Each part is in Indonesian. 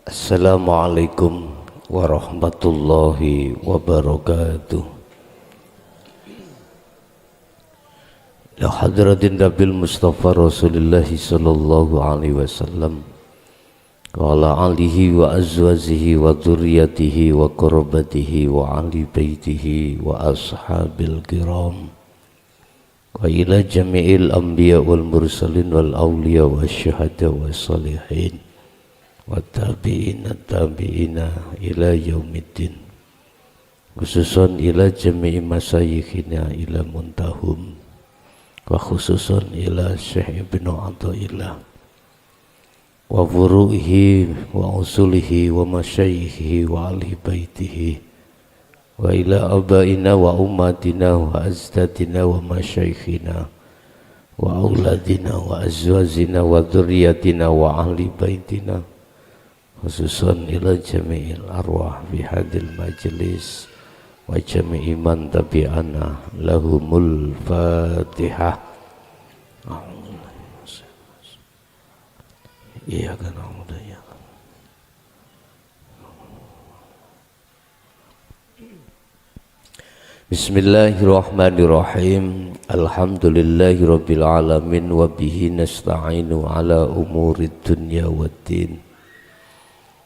Assalamualaikum warahmatullahi wabarakatuh. Ya hadratin Nabil Mustafa Rasulullah sallallahu alaihi wasallam wa ala alihi wa azwajihi wa dzurriyyatihi wa qurabatihi wa ahli baitihi wa ashabil kiram wa ila jami'il anbiya wal mursalin wal awliya wa syuhada wa salihin wa tabi'ina ila yaumiddin, khususan ila jami'i masayikhina ila muntahum wa khususan ila Syekh Ibnu Athaillah wa furu'ihi wa usulihi wa masyayikhi wa ahli baitihi wa ila abaina wa ummatina wa azdadina wa masyayikhina wa auladina wa azwajina wa dzurriyyatina wa ahli baitina, khususan ila jami'il arwah fi hadil majlis wa jami'i man tabi'ana lahumul fatihah. Iya kan ya. Bismillahirrahmanirrahim. Alhamdulillahirabbil alamin wa bihi nasta'inu ala umurid dunya waddin.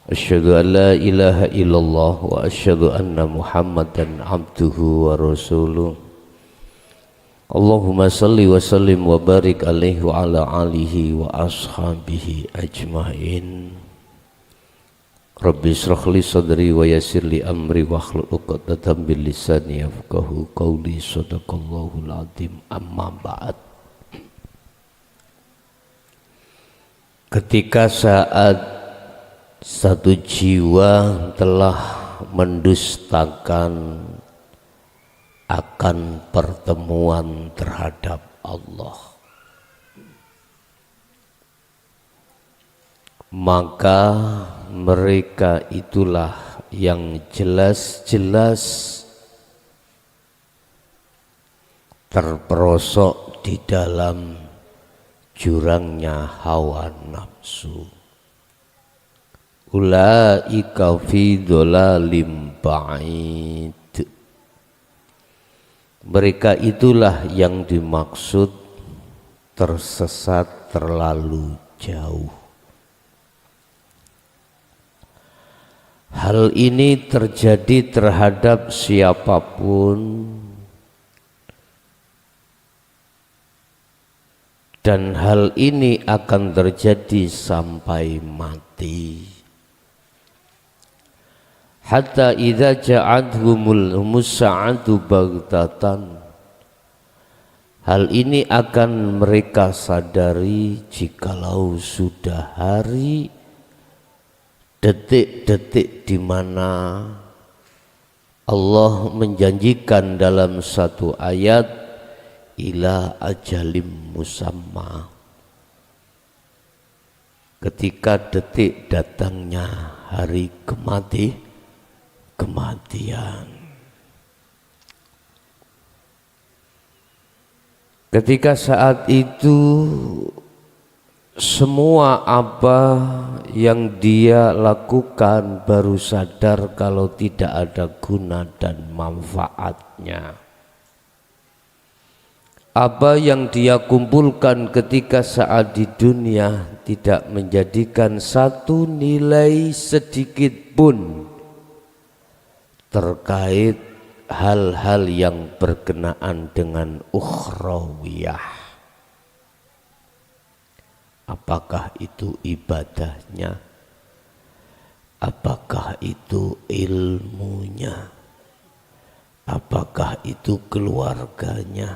Asyhadu an la ilaha illallah wa asyhadu anna Muhammadan abduhu wa rasuluh. Allahumma salli wa sallim wa barik alaihi wa ala alihi wa ashabihi ajmain. Rabbi israh li sadri wa yassir li amri wa hlul 'uqdatam min lisani yafqahu qawli. Shadaqallahul azim. Amma ba'd. Ketika saat satu jiwa telah mendustakan akan pertemuan terhadap Allah, maka mereka itulah yang jelas-jelas terperosok di dalam jurangnya hawa nafsu. Ulaika fi dhalalim ba'id. Mereka itulah yang dimaksud tersesat terlalu jauh. Hal ini terjadi terhadap siapapun dan hal ini akan terjadi sampai mati. Hatta idza ja'adhumul musa'atu baghtatan. Hal ini akan mereka sadari jikalau sudah hari detik-detik di mana Allah menjanjikan dalam satu ayat ila ajalim musamma. Ketika detik datangnya hari kematian. Ketika saat itu semua apa yang dia lakukan baru sadar kalau tidak ada guna dan manfaatnya. Apa yang dia kumpulkan ketika saat di dunia tidak menjadikan satu nilai sedikit pun terkait hal-hal yang berkenaan dengan ukhrawiyah. Apakah itu ibadahnya? Apakah itu ilmunya? Apakah itu keluarganya?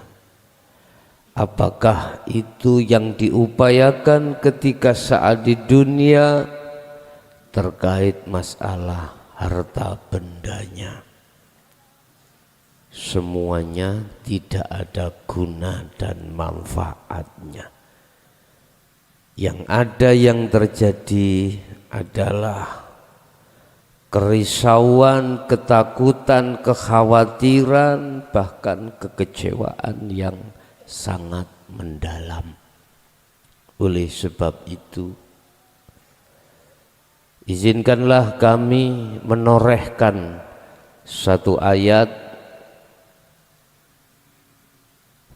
Apakah itu yang diupayakan ketika saat di dunia terkait masalah harta bendanya? Semuanya tidak ada guna dan manfaatnya. Yang ada yang terjadi adalah kerisauan, ketakutan, kekhawatiran, bahkan kekecewaan yang sangat mendalam. Oleh sebab itu, Izinkanlah kami menorehkan satu ayat,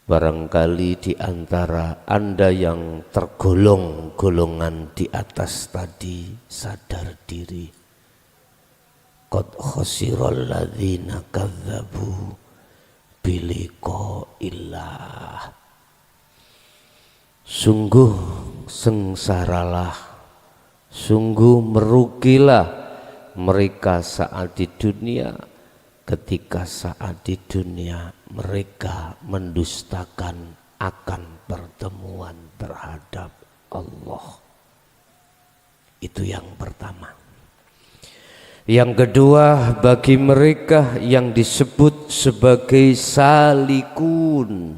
barangkali di antara Anda yang tergolong golongan di atas tadi sadar diri. Qad khasiral ladzina kadzabu biliqa'illah. Sungguh sengsaralah, sungguh merugilah mereka saat di dunia, ketika saat di dunia mereka mendustakan akan pertemuan terhadap Allah. Itu yang pertama. Yang kedua, bagi mereka yang disebut sebagai salikun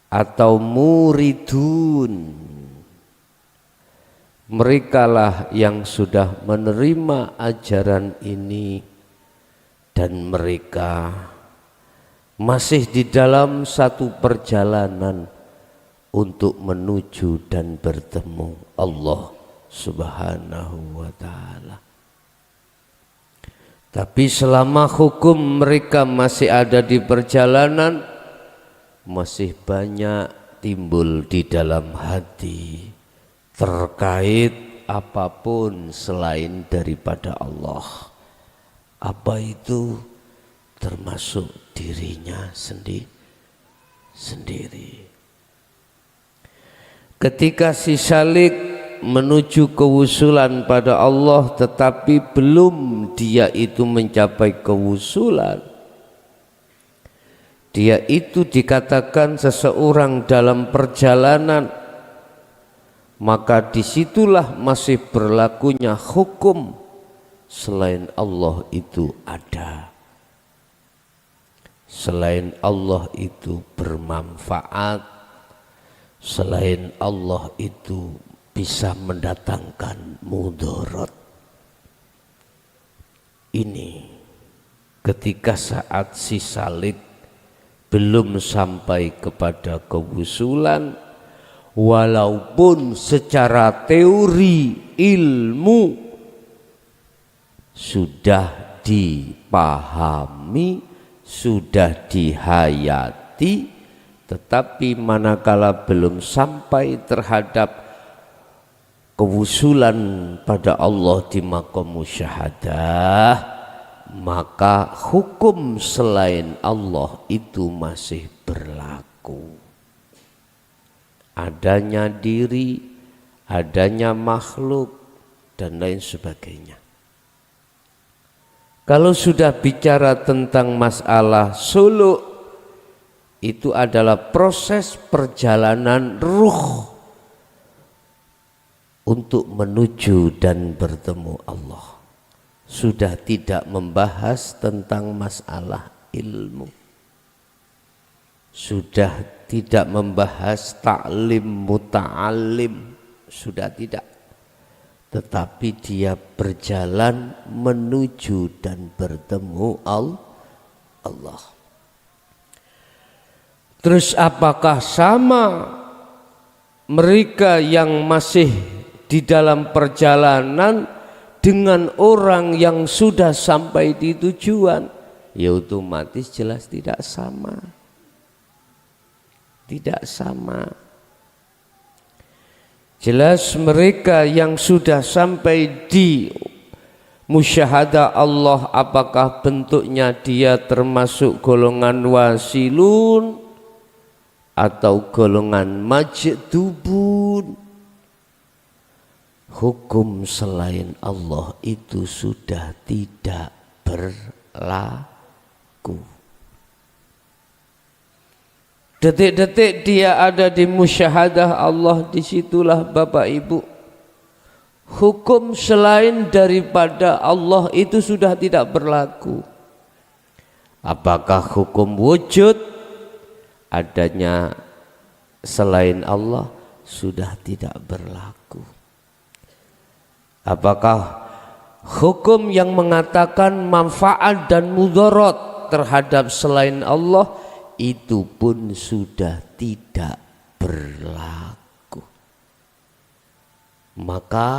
atau muridun, merekalah yang sudah menerima ajaran ini dan mereka masih di dalam satu perjalanan untuk menuju dan bertemu Allah Subhanahu wa ta'ala. Tapi selama hukum mereka masih ada di perjalanan, masih banyak timbul di dalam hati terkait apapun selain daripada Allah. Apa itu? Termasuk dirinya sendiri. Ketika si salik menuju kewusulan pada Allah tetapi belum dia itu mencapai kewusulan, dia itu dikatakan seseorang dalam perjalanan, maka disitulah masih berlakunya hukum selain Allah itu ada. Selain Allah itu bermanfaat, selain Allah itu bisa mendatangkan mudarat. Ini ketika saat si salik belum sampai kepada kewusulan, walaupun secara teori ilmu sudah dipahami, sudah dihayati, tetapi manakala belum sampai terhadap kewusulan pada Allah di maqam musyahadah, maka hukum selain Allah itu masih berlaku. Adanya diri, adanya makhluk, dan lain sebagainya. Kalau sudah bicara tentang masalah suluk, itu adalah proses perjalanan ruh untuk menuju dan bertemu Allah. Sudah tidak membahas tentang masalah ilmu, sudah tidak membahas ta'lim muta'alim, sudah tidak, tetapi dia berjalan menuju dan bertemu Allah. Terus apakah sama mereka yang masih di dalam perjalanan dengan orang yang sudah sampai di tujuan? Ya otomatis jelas tidak sama. Tidak sama. Jelas mereka yang sudah sampai di musyahadah Allah, apakah bentuknya dia termasuk golongan wasilun atau golongan majdubun? Hukum selain Allah itu sudah tidak berlaku. Detik-detik dia ada di musyahadah Allah, disitulah Bapak Ibu, hukum selain daripada Allah itu sudah tidak berlaku. Apakah hukum wujud adanya selain Allah sudah tidak berlaku? Apakah hukum yang mengatakan manfaat dan mudarat terhadap selain Allah itu pun sudah tidak berlaku? Maka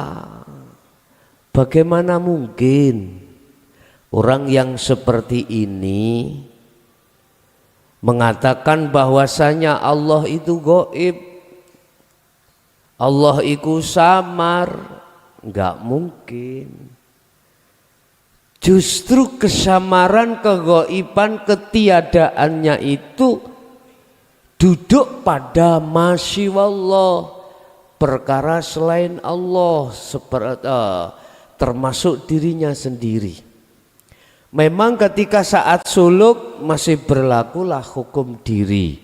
Bagaimana mungkin orang yang seperti ini mengatakan bahwasanya Allah itu gaib, Allah itu samar? Enggak mungkin. Justru kesamaran, kegaiban, ketiadaannya itu duduk pada masyiwallah, perkara selain Allah, termasuk dirinya sendiri. Memang ketika saat suluk masih berlakulah hukum diri.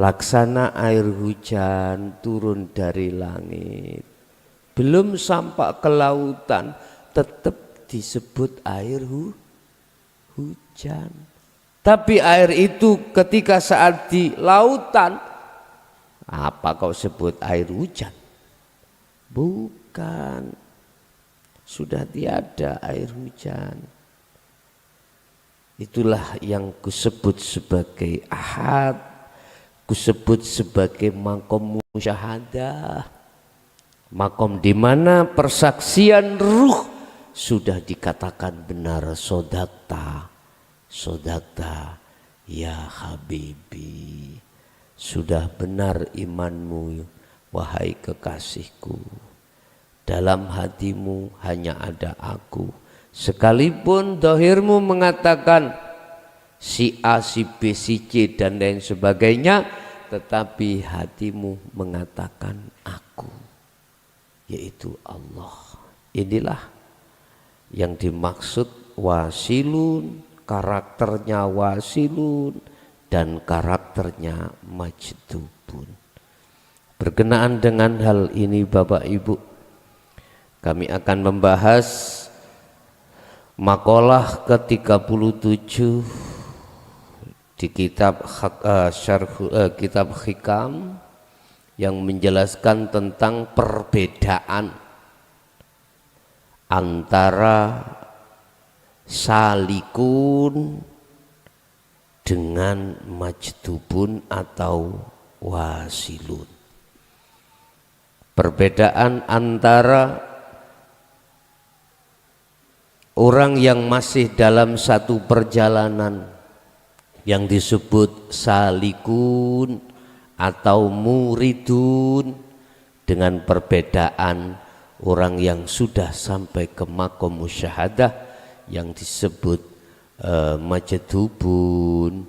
Laksana air hujan turun dari langit, belum sampai ke lautan, tetap disebut air hujan. Tapi air itu ketika saat di lautan, apa kau sebut air hujan? Bukan, sudah tiada air hujan. Itulah yang kusebut sebagai ahad, kusebut sebagai makom musyahadah, makom di mana persaksian ruh sudah dikatakan benar. Sodakta, sodakta ya habibi, sudah benar imanmu wahai kekasihku. Dalam hatimu hanya ada aku. Sekalipun dohirmu mengatakan si A, si B, si C dan lain sebagainya, tetapi hatimu mengatakan aku, yaitu Allah. Inilah yang dimaksud wasilun, karakternya wasilun dan karakternya majdubun. Berkenaan dengan hal ini Bapak Ibu, kami akan membahas makalah ke-37 di kitab kitab Hikam yang menjelaskan tentang perbedaan antara salikun dengan majdubun atau wasilun. Perbedaan antara orang yang masih dalam satu perjalanan yang disebut salikun atau muridun dengan perbedaan orang yang sudah sampai ke makom musyahadah yang disebut majdubun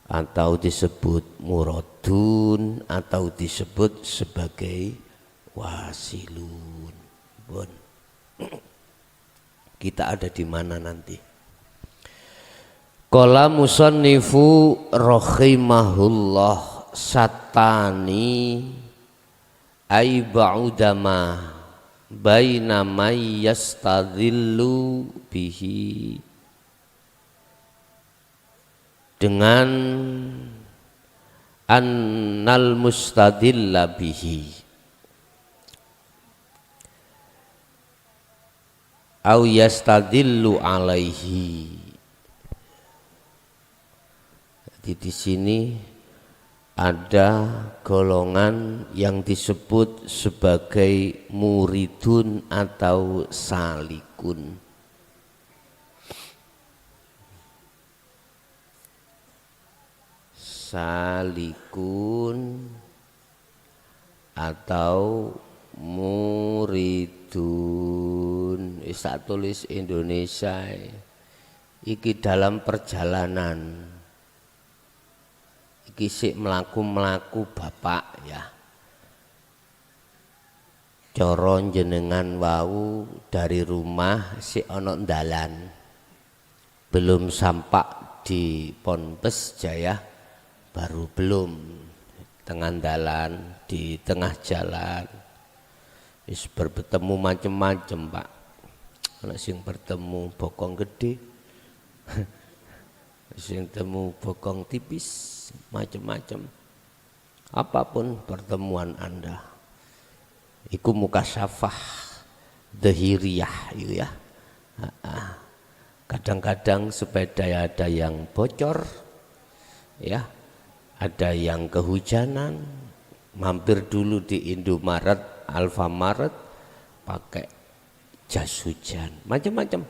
atau disebut muradun atau disebut sebagai wasilun. Bon. Kita ada di mana nanti? Qala musannifu rahimahullah satani ay ba'udama baina may yastadillu bihi, dengan annal mustadilla bihi au yastadillu alaihi. Jadi di sini ada golongan yang disebut sebagai muridun atau salikun. Salikun atau muridun, bisa tulis Indonesia. Iki dalam perjalanan, iki sik melaku bapak ya. Coron jenengan wau dari rumah sik ono ndalan, belum sampak di Ponpes Jaya, baru belum tengah ndalan, di tengah jalan. Wis bertemu macem-macem Pak. Ana sing bertemu bokong gede, sing temu bokong tipis, macem-macem. Apapun pertemuan Anda, iku mukasyafah dhahiriyah itu ya. Kadang-kadang sepeda ada yang bocor, ya, ada yang kehujanan, mampir dulu di Indomaret, Alfamaret, pakai jas hujan, macam-macam.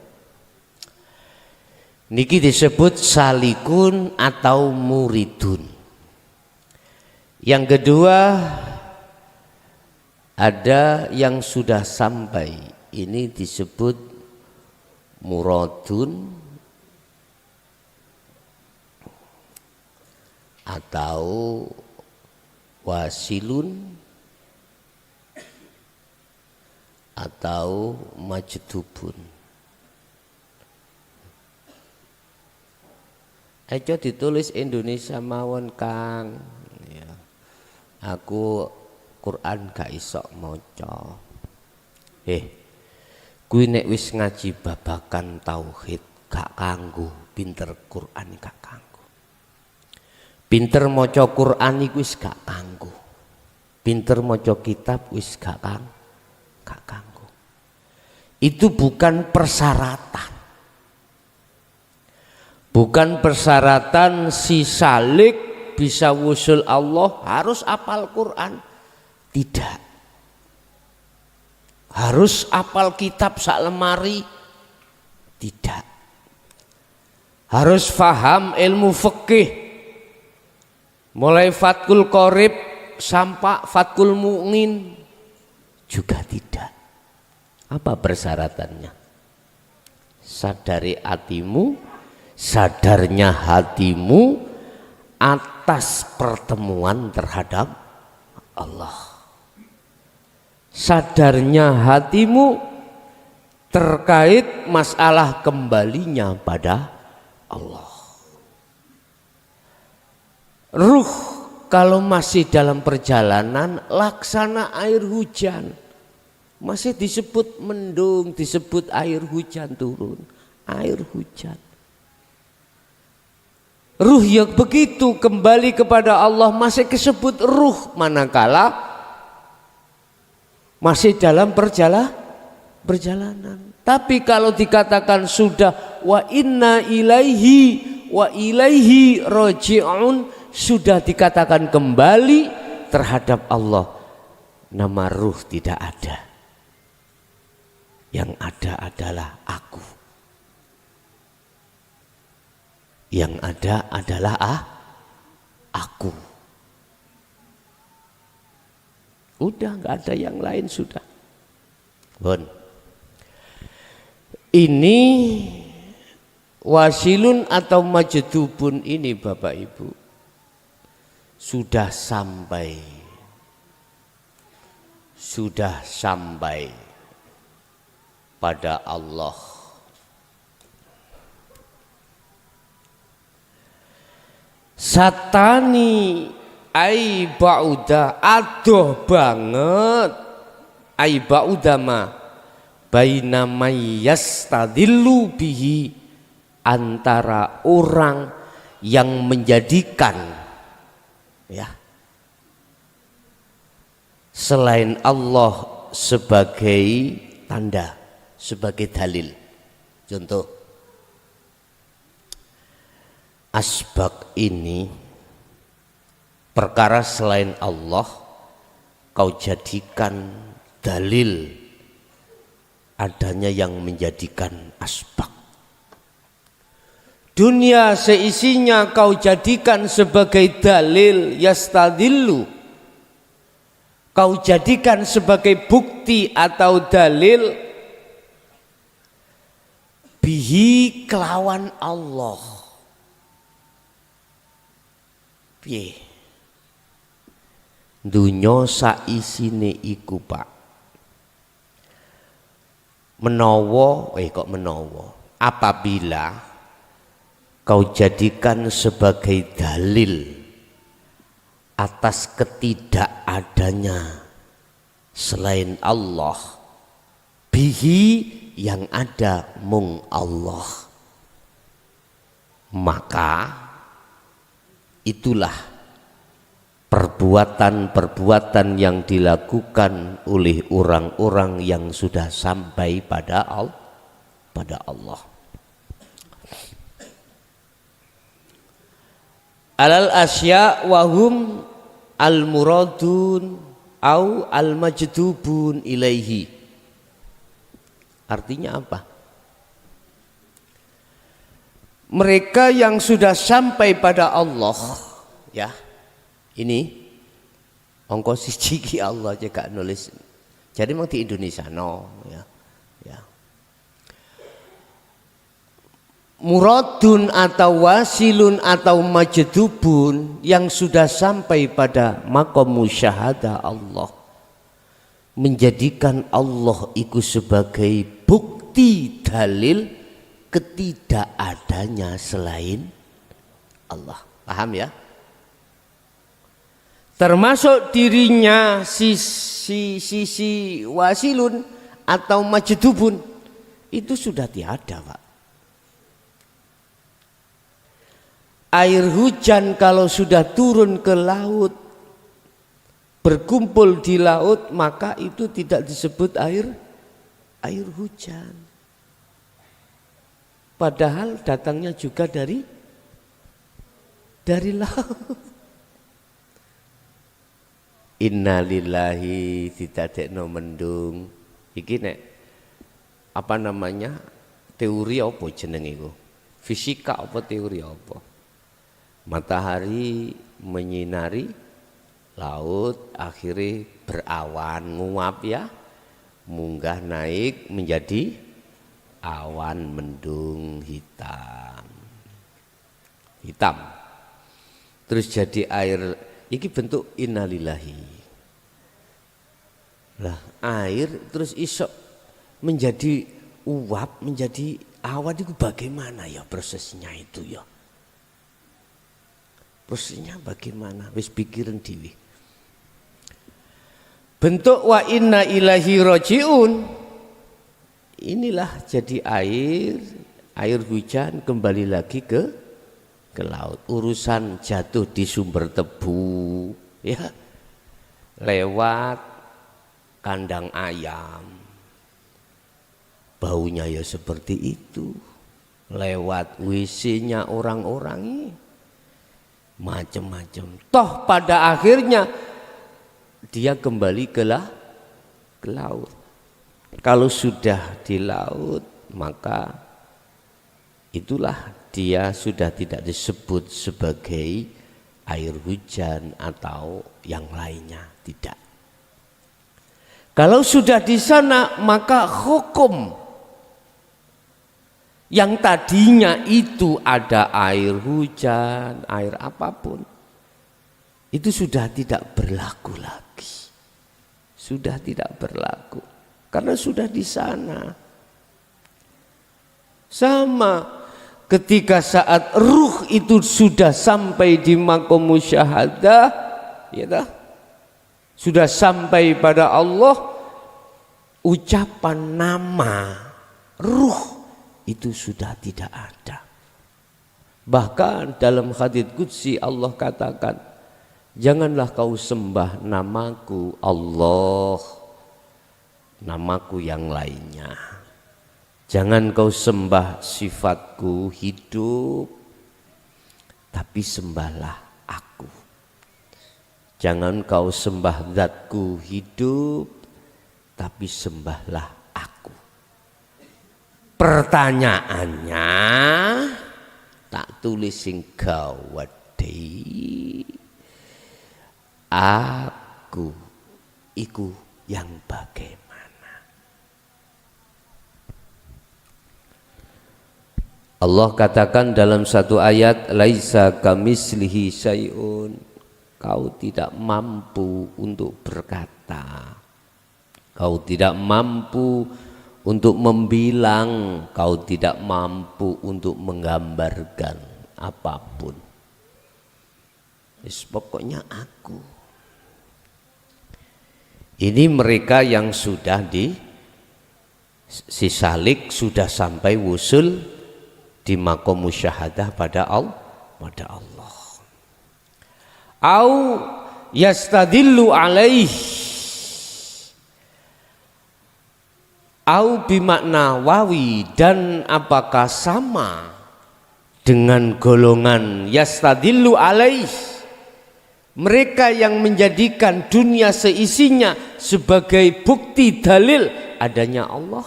Niki disebut salikun atau muridun. Yang kedua, ada yang sudah sampai, ini disebut muradun atau wasilun atau majdubun. Aja ditulis Indonesia mawon Kang. Ya. Aku Quran gak iso maca. Kuwi nek wis ngaji babakan tauhid gak kanggo, pinter Quran gak kanggo. Pinter maca Quran iku wis gak kanggo. Pinter maca kitab wis gak kanggo. Itu bukan persyaratan. Bukan persyaratan si salik bisa wusul Allah harus hafal Quran. Tidak. Harus hafal kitab sak lemari. Tidak. Harus faham ilmu fikih. Mulai Fathul Qorib sampai Fathul Mu'in juga tidak. Apa persyaratannya? Sadari hatimu, sadarnya hatimu atas pertemuan terhadap Allah. Sadarnya hatimu terkait masalah kembalinya pada Allah. Ruh kalau masih dalam perjalanan laksana air hujan, masih disebut mendung, disebut air hujan turun, air hujan. Ruh yang begitu kembali kepada Allah masih disebut ruh, manakala masih dalam perjalanan. Tapi kalau dikatakan sudah wa inna ilaihi raji'un, sudah dikatakan kembali terhadap Allah, nama ruh tidak ada. Yang ada adalah aku. Yang ada adalah aku. Udah nggak ada yang lain sudah. Bon. Ini wasilun atau majdubun ini Bapak Ibu sudah sampai pada Allah. Satani ai bauda adoh banget, ai bauda ma baina mayyastadillu bihi, antara orang yang menjadikan ya selain Allah sebagai tanda, sebagai dalil. Contoh, asbab ini, perkara selain Allah kau jadikan dalil adanya yang menjadikan asbab. Dunia seisinya kau jadikan sebagai dalil, yastadillu, kau jadikan sebagai bukti atau dalil, bihi kelawan Allah. Piye? Dunya saisine iku Pak. Menawa, apabila kau jadikan sebagai dalil atas ketidakadanya selain Allah, bihi yang ada mung Allah, maka itulah perbuatan-perbuatan yang dilakukan oleh orang-orang yang sudah sampai pada Allah. Alal asya wahum al muradun au al majdubun ilaihi. Artinya apa? Mereka yang sudah sampai pada Allah, ya, ini ongko siji ki Allah aja gak nulis. Jadi memang di Indonesia no, ya, ya. Muradun atau wasilun atau majdubun yang sudah sampai pada maqam musyahadah Allah, menjadikan Allah itu sebagai bukti dalil ketidakadanya selain Allah. Paham ya? Termasuk dirinya sisi wasilun atau majdubun itu sudah tiada, Pak. Air hujan kalau sudah turun ke laut, berkumpul di laut, maka itu tidak disebut air hujan. Padahal datangnya juga dari laut. Innalillahi ditadekno mendung. Iki nek apa namanya? Teori apa jenenge iku? Fisika apa teori apa? Matahari menyinari laut, akhirnya berawan, nguap ya, munggah naik menjadi awan mendung hitam, terus jadi air. Iki bentuk innalillahi. Lah air terus isok menjadi uap, menjadi awan, itu bagaimana ya prosesnya itu ya? Prosesnya bagaimana? Wis pikiran dewi. Bentuk wa inna ilahi rojiun. Inilah jadi air hujan kembali lagi ke laut. Urusan jatuh di sumber tebu, ya, lewat kandang ayam, baunya ya seperti itu. Lewat WC-nya orang-orang ini, macam-macam. Toh pada akhirnya dia kembali ke laut. Kalau sudah di laut, maka itulah dia sudah tidak disebut sebagai air hujan atau yang lainnya, tidak. Kalau sudah di sana, maka hukum yang tadinya itu ada air hujan, air apapun, itu sudah tidak berlaku lagi. Sudah tidak berlaku karena sudah di sana. Sama ketika saat ruh itu sudah sampai di maqam musyahadah, ya dah, sudah sampai pada Allah, ucapan nama ruh itu sudah tidak ada. Bahkan dalam hadits qudsi Allah katakan, janganlah kau sembah namaku Allah, namaku yang lainnya. Jangan kau sembah sifatku hidup, tapi sembahlah aku. Jangan kau sembah zatku hidup, tapi sembahlah aku. Pertanyaannya, tak tulis sing gawedhe, aku iku yang bagaimana? Allah katakan dalam satu ayat, laisa kamislihi syai'un. Kau tidak mampu untuk berkata, kau tidak mampu untuk membilang, kau tidak mampu untuk menggambarkan apapun. Pokoknya aku. Ini mereka yang sudah si salik sudah sampai wusul di maqam musyahadah pada Allah. Au yastadillu alaih, au bimakna wawi, dan apakah sama dengan golongan yastadillu alaih, mereka yang menjadikan dunia seisinya sebagai bukti dalil adanya Allah.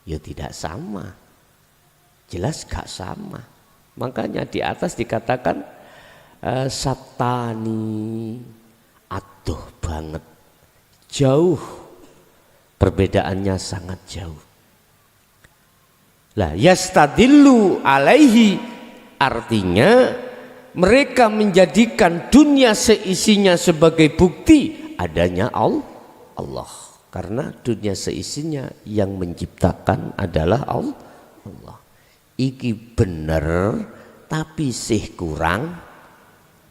Ya tidak sama, jelas gak sama. Makanya di atas dikatakan satani, aduh banget, jauh, perbedaannya sangat jauh. Lah yastadillu alaihi, artinya mereka menjadikan dunia seisinya sebagai bukti adanya Allah. Karena dunia seisinya yang menciptakan adalah Allah. Iki bener tapi sih kurang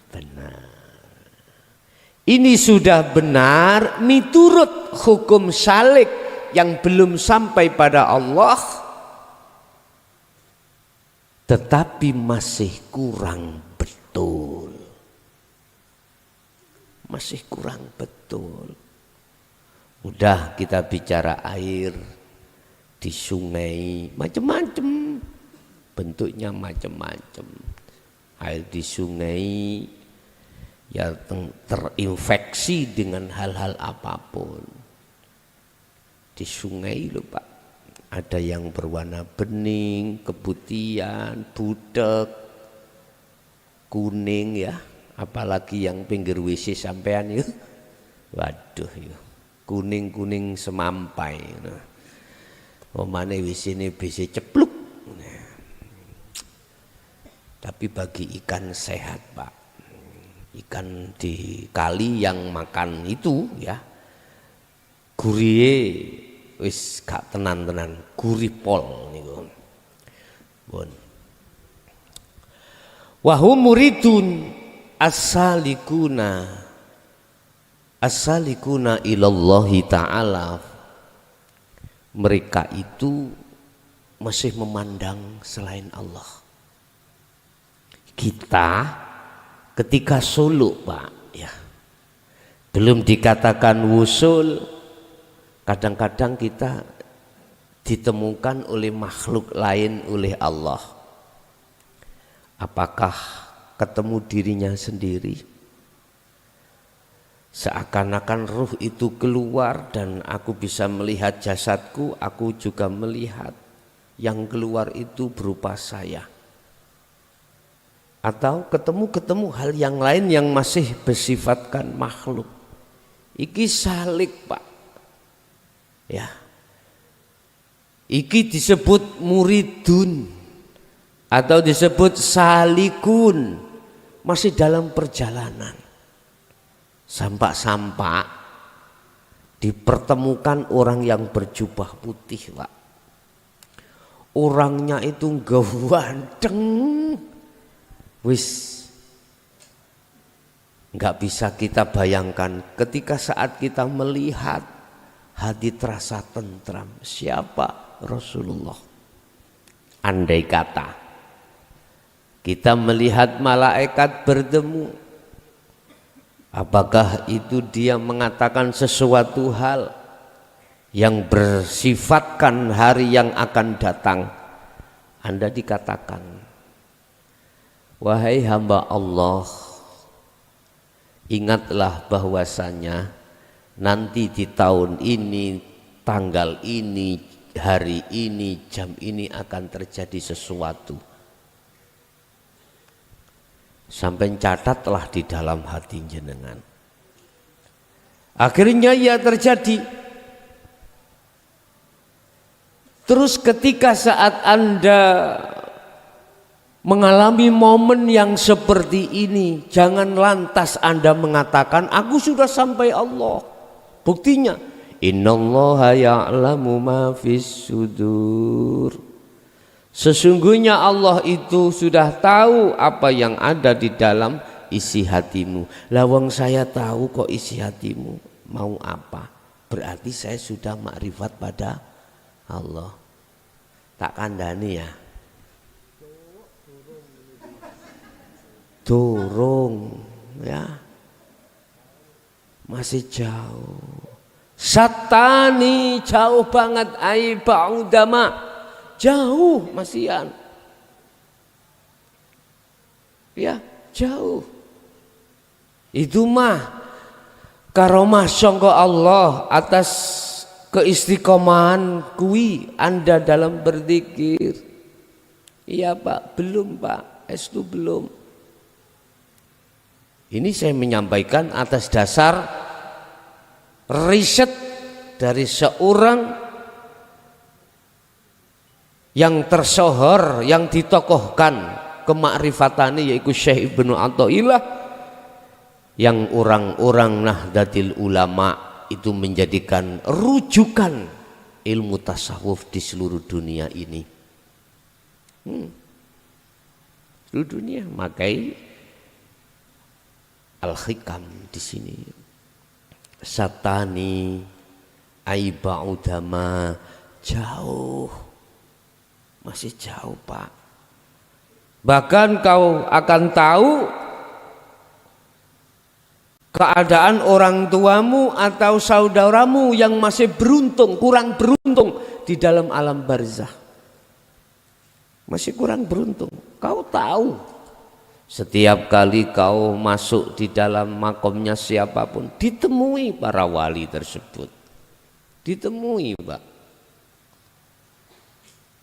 benar. Ini sudah benar miturut hukum syalik yang belum sampai pada Allah, tetapi masih kurang betul. Masih kurang betul. Udah kita bicara air di sungai macam-macam, bentuknya macam-macam. Air di sungai ya terinfeksi dengan hal-hal apapun. Di sungai lho Pak, ada yang berwarna bening, keputihan, budak, kuning ya, apalagi yang pinggir WC sampean itu, waduh ya, kuning-kuning semampai. Nah, omane WC ini bisa cepluk. Nah, tapi bagi ikan sehat Pak, ikan di kali yang makan itu ya, gurihe wis gak tenan-tenan, gurih pol niku. Pun. Wa hum muridun as-salikuna ilallahi ta'ala. Mereka itu masih memandang selain Allah. Kita ketika suluk Pak ya, belum dikatakan wusul, kadang-kadang kita ditemukan oleh makhluk lain oleh Allah. Apakah ketemu dirinya sendiri? Seakan-akan ruh itu keluar dan aku bisa melihat jasadku, aku juga melihat yang keluar itu berupa saya. Atau ketemu hal yang lain yang masih bersifatkan makhluk. Iki salik Pak. Ya. Iki disebut muridun atau disebut salikun, masih dalam perjalanan. Sampak-sampak dipertemukan orang yang berjubah putih Pak. Orangnya itu ganteng, wis nggak bisa kita bayangkan. Ketika saat kita melihat, hati terasa tentram. Siapa? Rasulullah. Andai kata kita melihat malaikat bertemu, apakah itu dia mengatakan sesuatu hal yang bersifatkan hari yang akan datang? Anda dikatakan, wahai hamba Allah, ingatlah bahwasanya nanti di tahun ini, tanggal ini, hari ini, jam ini akan terjadi sesuatu. Sampai catatlah di dalam hati jenengan. Akhirnya ya terjadi. Terus ketika saat Anda mengalami momen yang seperti ini, jangan lantas Anda mengatakan aku sudah sampai Allah. Buktinya, innallaha ya'lamu ma fis sudur. Sesungguhnya Allah itu sudah tahu apa yang ada di dalam isi hatimu. Lawang saya tahu kok isi hatimu mau apa. Berarti saya sudah makrifat pada Allah. Tak kandani ya. Durung ya. Masih jauh. Satani jauh banget ai ba'udama. Jauh masihan. Ya, jauh. Itu mah karomah sangka Allah atas keistiqomahan kui Anda dalam berzikir? Iya Pak, belum Pak, itu belum. Ini saya menyampaikan atas dasar riset dari seorang yang tersohor, yang ditokohkan kemakrifatani, yaitu Syekh Ibnu Athaillah, yang orang-orang Nahdlatul Ulama itu menjadikan rujukan ilmu tasawuf di seluruh dunia ini. Seluruh dunia, makai Al-Hikam di sini. Satani aiba udama, jauh, masih jauh Pak. Bahkan kau akan tahu keadaan orang tuamu atau saudaramu yang masih beruntung, kurang beruntung di dalam alam barzah. Masih kurang beruntung. Kau tahu, setiap kali kau masuk di dalam makomnya siapapun, ditemui para wali tersebut. Ditemui Pak.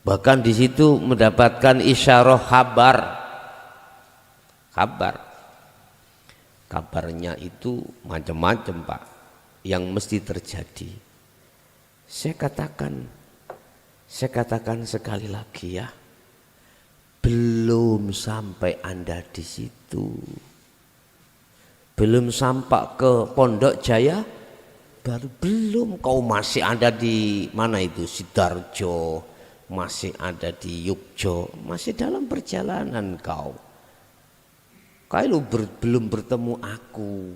Bahkan di situ mendapatkan isyarah kabar. Kabarnya itu macam-macam Pak, yang mesti terjadi. Saya katakan sekali lagi ya, belum sampai Anda di situ, belum sampai ke Pondok Jaya, baru belum. Kau masih ada di mana itu, Sidarjo, masih ada di Yogyo, masih dalam perjalanan kau. Kau belum bertemu aku,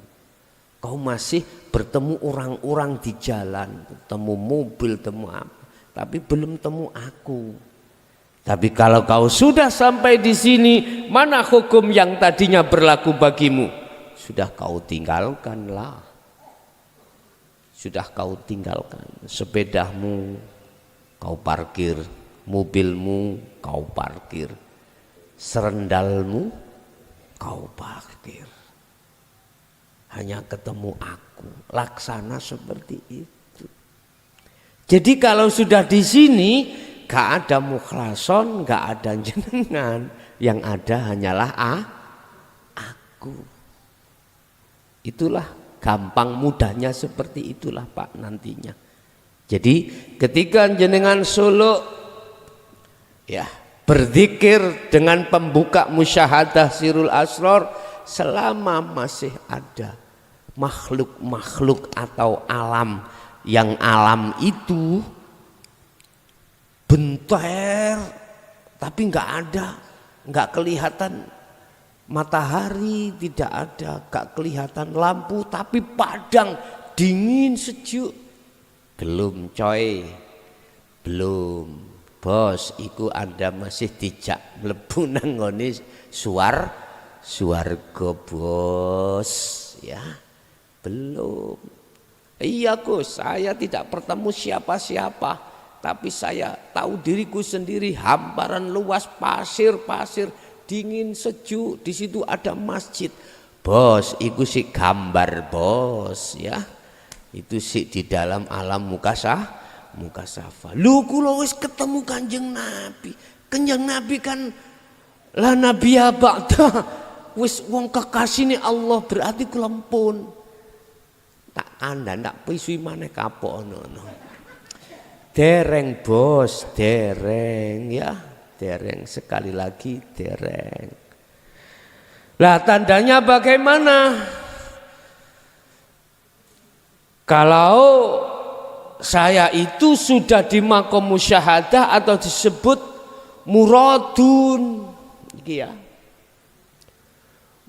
kau masih bertemu orang-orang di jalan, bertemu mobil, temu apa, tapi belum temu aku. Tapi kalau kau sudah sampai di sini, mana hukum yang tadinya berlaku bagimu? Sudah kau tinggalkanlah. Sudah kau tinggalkan. Sepedamu kau parkir, mobilmu kau parkir, serendalmu kau parkir. Hanya ketemu aku. Laksana seperti itu. Jadi kalau sudah di sini, gak ada mukhlason, gak ada jenengan, yang ada hanyalah aku. Itulah gampang mudahnya seperti itulah Pak nantinya. Jadi ketika jenengan suluk ya berzikir dengan pembuka musyahadah sirul asror, selama masih ada makhluk-makhluk atau alam, yang alam itu bentar tapi nggak ada, nggak kelihatan matahari, tidak ada, nggak kelihatan lampu, tapi padang, dingin, sejuk. Belum coy, belum bos, iku Anda masih dijak mlebu nang ngene swarga bos ya. Belum. Iya Gus, saya tidak bertemu siapa-siapa, tapi saya tahu diriku sendiri, hamparan luas pasir-pasir, dingin sejuk, di situ ada masjid. Bos, itu sih gambar bos ya. Itu sih di dalam alam mukasafa. Lu kula wis ketemu Kanjeng Nabi. Kanjeng Nabi kan la nabiya ba'da. Wis wong kekasihne Allah, berarti kula pun tak kandhan tak pisui maneh kapok ngono. Dereng bos, dereng ya. Dereng, sekali lagi dereng. Lah tandanya bagaimana? Kalau saya itu sudah di makom musyahadah atau disebut muradun, ya.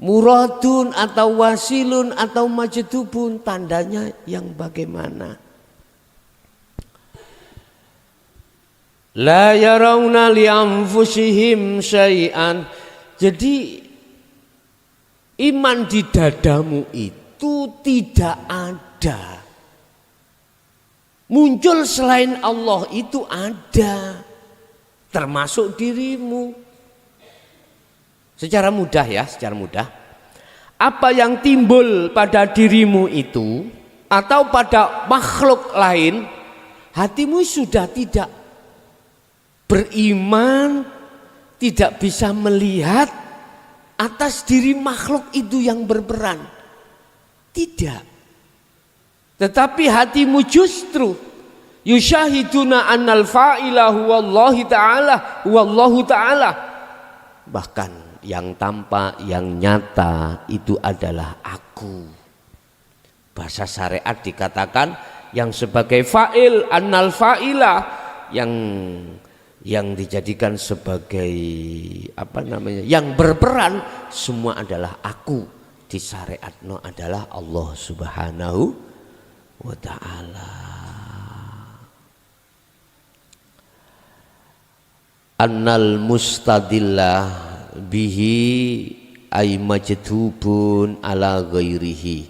Muradun atau wasilun atau majdubun, tandanya yang bagaimana? La yarawna li anfusihim syai'an. Jadi iman di dadamu itu tidak ada. Muncul selain Allah itu ada, termasuk dirimu. Secara mudah ya, secara mudah. Apa yang timbul pada dirimu itu atau pada makhluk lain, hatimu sudah tidak beriman, tidak bisa melihat atas diri makhluk itu yang berperan. Tidak. Tetapi hatimu justru yusyahiduna annal fa'ila huwallahi ta'ala, huwallahu ta'ala. Bahkan yang tampak, yang nyata itu adalah aku. Bahasa syariat dikatakan yang sebagai fa'il, annal fa'ila, yang dijadikan sebagai yang berperan, semua adalah aku. Di syariatno adalah Allah Subhanahu wa ta'ala. Annal mustadillah bihi ay majdubun ala ghairihi.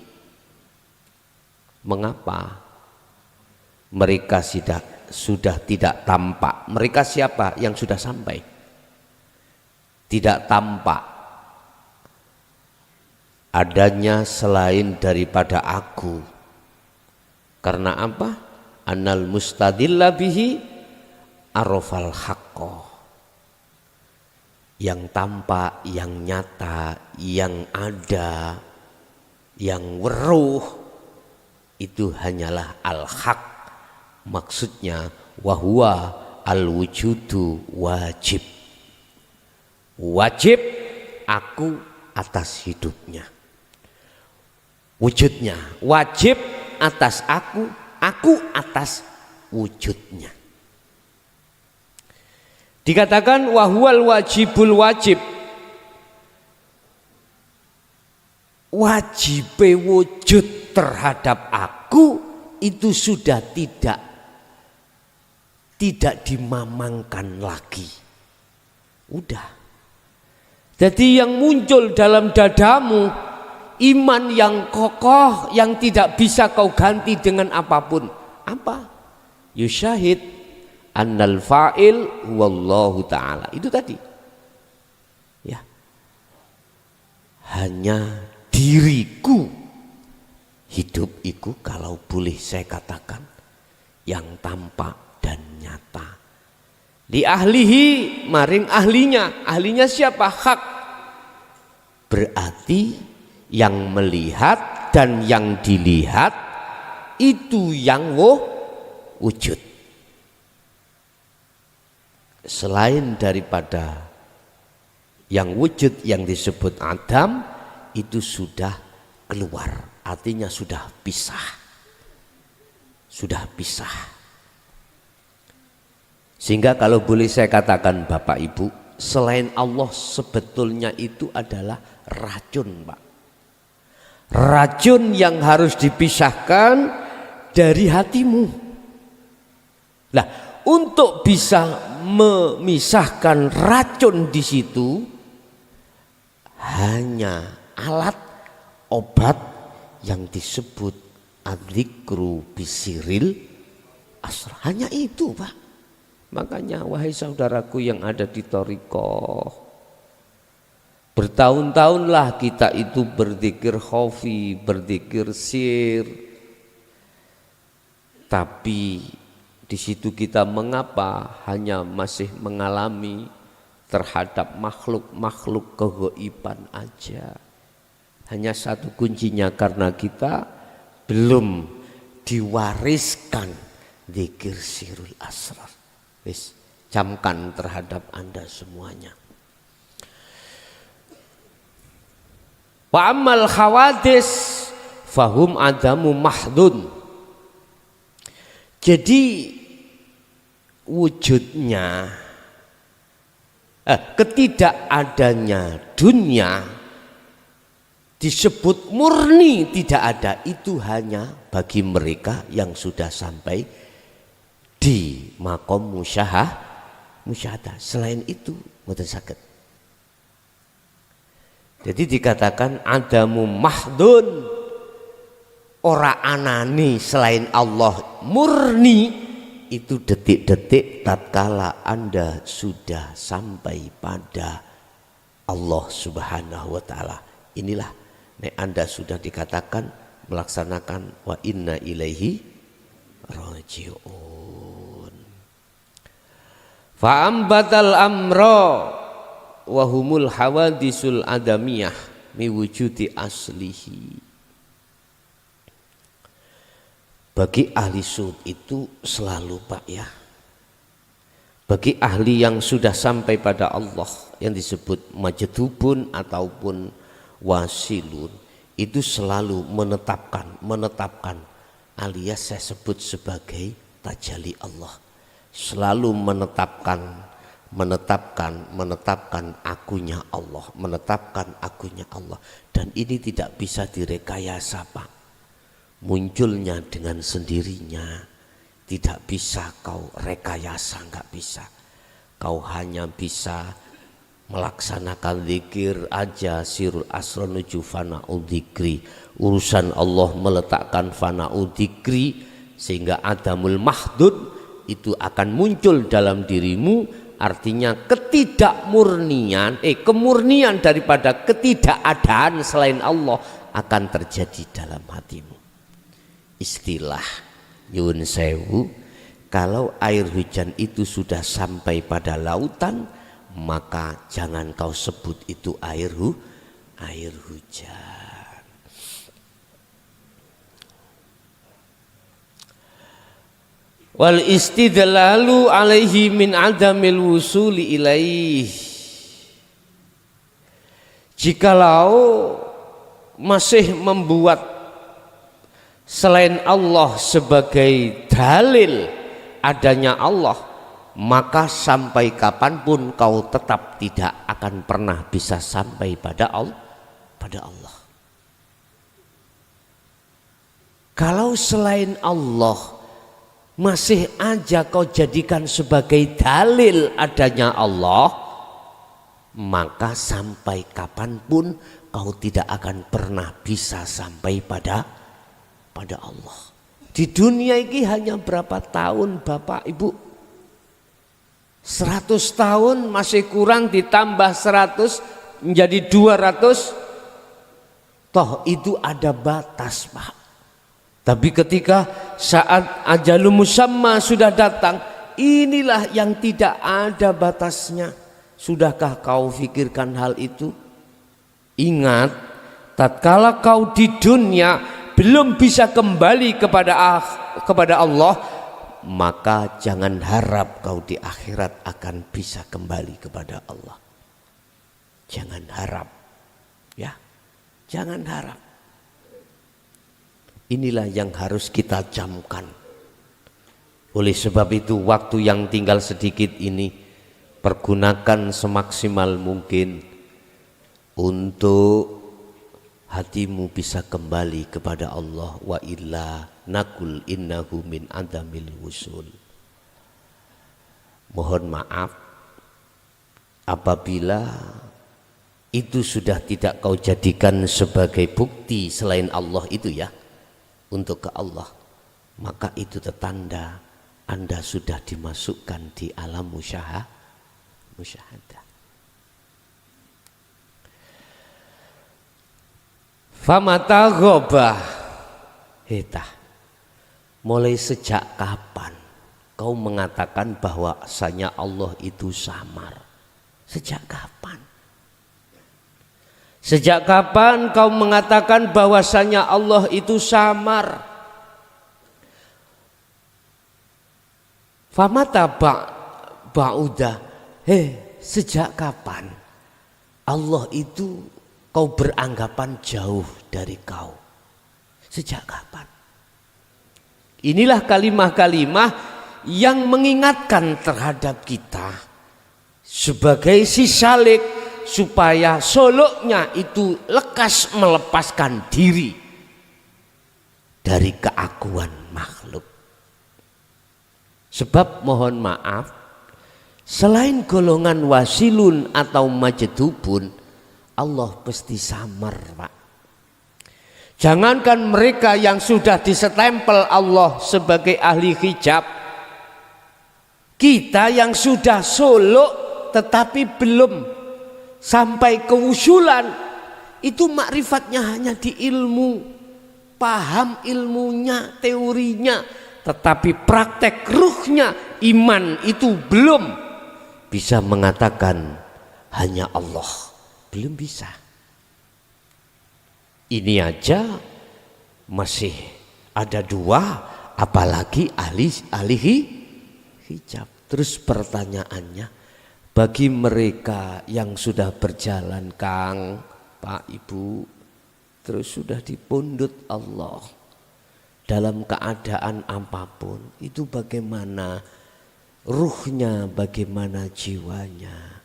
Mengapa mereka sudah tidak tampak? Mereka siapa yang sudah sampai? Tidak tampak adanya selain daripada aku. Karena apa? Annal mustadillah bihi arafal haqqo. Yang tampak, yang nyata, yang ada, yang weruh itu hanyalah al-haq. Maksudnya wahwa al-wujudu wajib. Wajib aku atas hidupnya. Wujudnya wajib atas aku atas wujudnya. Dikatakan wahwal wajibul wajib. Wajib wujud terhadap aku itu sudah tidak dimamangkan lagi. Udah. Jadi yang muncul dalam dadamu iman yang kokoh yang tidak bisa kau ganti dengan apapun. Apa? Yusyahid annal fa'il wallahu ta'ala. Itu tadi. Ya. Hanya diriku hidup itu kalau boleh saya katakan yang tampak dan nyata. Li ahlihi maring ahlinya. Ahlinya siapa? Hak. Berarti yang melihat dan yang dilihat itu yang wujud. Selain daripada yang wujud yang disebut Adam itu sudah keluar, artinya sudah pisah. Sudah pisah. Sehingga kalau boleh saya katakan Bapak Ibu, selain Allah sebetulnya itu adalah racun, Pak. Racun yang harus dipisahkan dari hatimu. Nah, untuk bisa memisahkan racun di situ hanya alat obat yang disebut adzikru bisiril asrar. Hanya itu, Pak. Makanya wahai saudaraku yang ada di thariqah, bertahun-tahunlah kita itu berzikir khafi, berzikir sir, tapi di situ kita mengapa hanya masih mengalami terhadap makhluk-makhluk kegaiban aja. Hanya satu kuncinya, karena kita belum diwariskan zikir sirul asrar. Wis, camkan terhadap Anda semuanya. Wa ammal khawadis fahum adamu mahdun. Jadi wujudnya ketidakadanya dunia disebut murni tidak ada, itu hanya bagi mereka yang sudah sampai di makom musyahadah. Selain itu mboten saged. Jadi dikatakan adamu mahdun, ora anani selain Allah murni. Itu detik-detik tatkala Anda sudah sampai pada Allah Subhanahu wa ta'ala. Inilah nek Anda sudah dikatakan melaksanakan wa inna ilaihi raji'un. Fa'ambatal amra wahumul hawadisul adamiyah miwujudi aslihi. Bagi ahli suud itu selalu Pak ya, bagi ahli yang sudah sampai pada Allah yang disebut majdubun ataupun wasilun, itu selalu menetapkan alias saya sebut sebagai tajalli Allah, selalu menetapkan akunya Allah, menetapkan akunya Allah, dan ini tidak bisa direkayasa Pak, munculnya dengan sendirinya, tidak bisa kau rekayasa, nggak bisa. Kau hanya bisa melaksanakan zikir aja, sirul asra nuju fana'u dzikri, urusan Allah meletakkan fana'u dzikri, sehingga adamul mahdud itu akan muncul dalam dirimu, artinya kemurnian daripada ketidakadaan selain Allah akan terjadi dalam hatimu. Istilah nyuwun sewu, kalau air hujan itu sudah sampai pada lautan, maka jangan kau sebut itu air hujan. Wal istidlalu alaihi min adamil wusuli ilaih. Jikalau masih membuat selain Allah sebagai dalil adanya Allah, maka sampai kapanpun kau tetap tidak akan pernah bisa sampai pada Allah. Kalau selain Allah masih aja kau jadikan sebagai dalil adanya Allah, maka sampai kapanpun kau tidak akan pernah bisa sampai pada Allah. Di dunia ini hanya berapa tahun Bapak Ibu? 100 tahun masih kurang, ditambah 100 menjadi 200. Toh itu ada batas Pak. Tapi ketika saat ajalul musamma sudah datang, inilah yang tidak ada batasnya. Sudahkah kau pikirkan hal itu? Ingat, tatkala kau di dunia belum bisa kembali kepada Allah, maka jangan harap kau di akhirat akan bisa kembali kepada Allah. Jangan harap, ya, jangan harap. Inilah yang harus kita camkan. Oleh sebab itu, waktu yang tinggal sedikit ini pergunakan semaksimal mungkin untuk hatimu bisa kembali kepada Allah. Wa illa nakul innahu min adamil wusul. Mohon maaf apabila itu sudah tidak kau jadikan sebagai bukti selain Allah itu ya, untuk ke Allah, maka itu tertanda Anda sudah dimasukkan di alam musyahadah. Famata ghobah hitah. Mulai sejak kapan kau mengatakan bahwasanya Allah itu samar? Sejak kapan? Sejak kapan kau mengatakan bahwasanya Allah itu samar? Famata ba'udah. Sejak kapan Allah itu kau beranggapan jauh dari kau? Sejak kapan? Inilah kalimah-kalimah yang mengingatkan terhadap kita sebagai si salik, supaya soloknya itu lekas melepaskan diri dari keakuan makhluk. Sebab mohon maaf, selain golongan wasilun atau majdubun, Allah pasti samar Pak. Jangankan mereka yang sudah disetempel Allah sebagai ahli hijab, kita yang sudah solok tetapi belum sampai kewusulan, itu makrifatnya hanya di ilmu, paham ilmunya, teorinya, tetapi praktek ruhnya, iman itu belum. bisa mengatakan hanya Allah, belum bisa. Ini aja masih ada dua, apalagi ahli hijab. Terus pertanyaannya, bagi mereka yang sudah berjalan Kang, Pak, Ibu, terus sudah dipundhut Allah dalam keadaan apapun, itu bagaimana ruhnya, bagaimana jiwanya?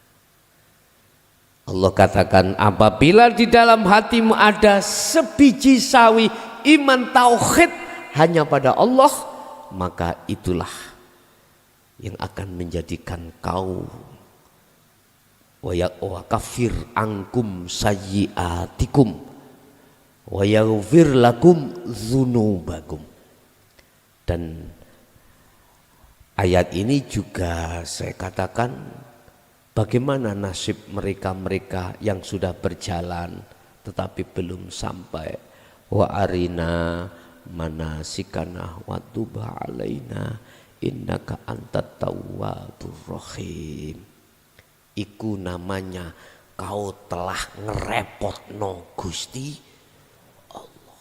Allah katakan, apabila di dalam hatimu ada sebiji sawi iman tauhid hanya pada Allah, maka itulah yang akan menjadikan kau wa kafir angkum sayyiatikum wa yaghfir lakum dzunubakum. Dan ayat ini juga saya katakan, bagaimana nasib mereka-mereka yang sudah berjalan tetapi belum sampai. Wa arina manasikana wa tub alaina innaka antat tawwabur rahim. Iku namanya kau telah ngerepotno Gusti Allah.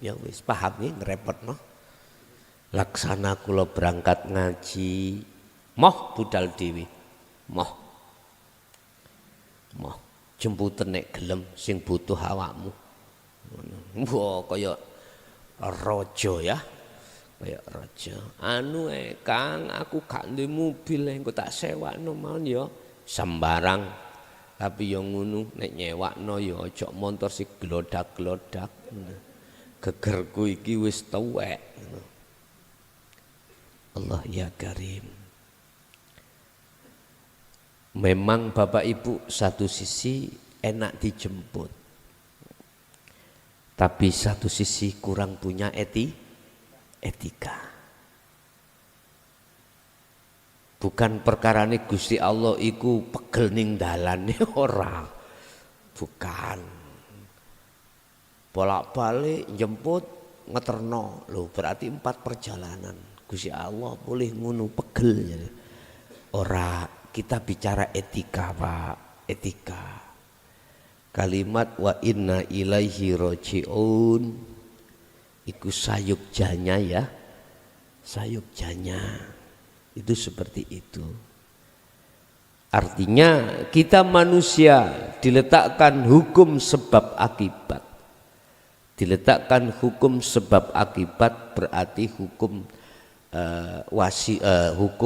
Ya wis paham nih ngerepotno. Laksana kula berangkat ngaji, moh budal dewi, moh jemputen nek gelem sing butuh awakmu. Wah kaya raja ya. Kayak raja, Kang, aku gak duwe mobil, engko tak sewakno mawon ya. Sembarang. Tapi yang ngono nek nyewakno ya aja montor sing glodak-glodak. Gegerku iki wis tuwek. Allah ya Karim. Memang Bapak Ibu satu sisi enak dijemput. Tapi satu sisi kurang punya etika. Bukan perkara ini Gusti Allah iku pegel ning dalane ora. Bukan. Bolak-balik jemput ngeterno. Loh berarti 4 perjalanan. Gusti Allah boleh ngono pegel ya. Ora, kita bicara etika, Pak, etika. Kalimat wa inna ilaihi rajiun iku sayukjanya ya, sayukjanya itu seperti itu. Artinya kita manusia diletakkan hukum sebab akibat. Diletakkan hukum sebab akibat berarti hukum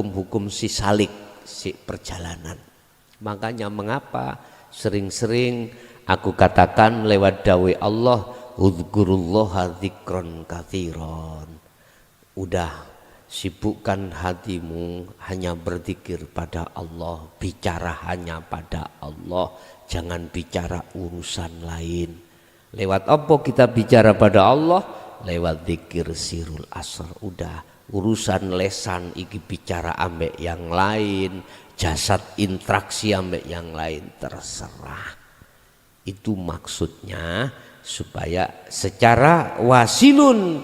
hukum si salik, si perjalanan. Makanya mengapa sering-sering aku katakan lewat dawai Allah, Udzurullaha dzikron katsiron. Udah sibukkan hatimu hanya berzikir pada Allah, bicara hanya pada Allah, jangan bicara urusan lain. Lewat apa kita bicara pada Allah? Lewat zikir sirul asr. Udah urusan lesan iki bicara ambek yang lain, jasad interaksi ambek yang lain, terserah. Itu maksudnya supaya secara wasilun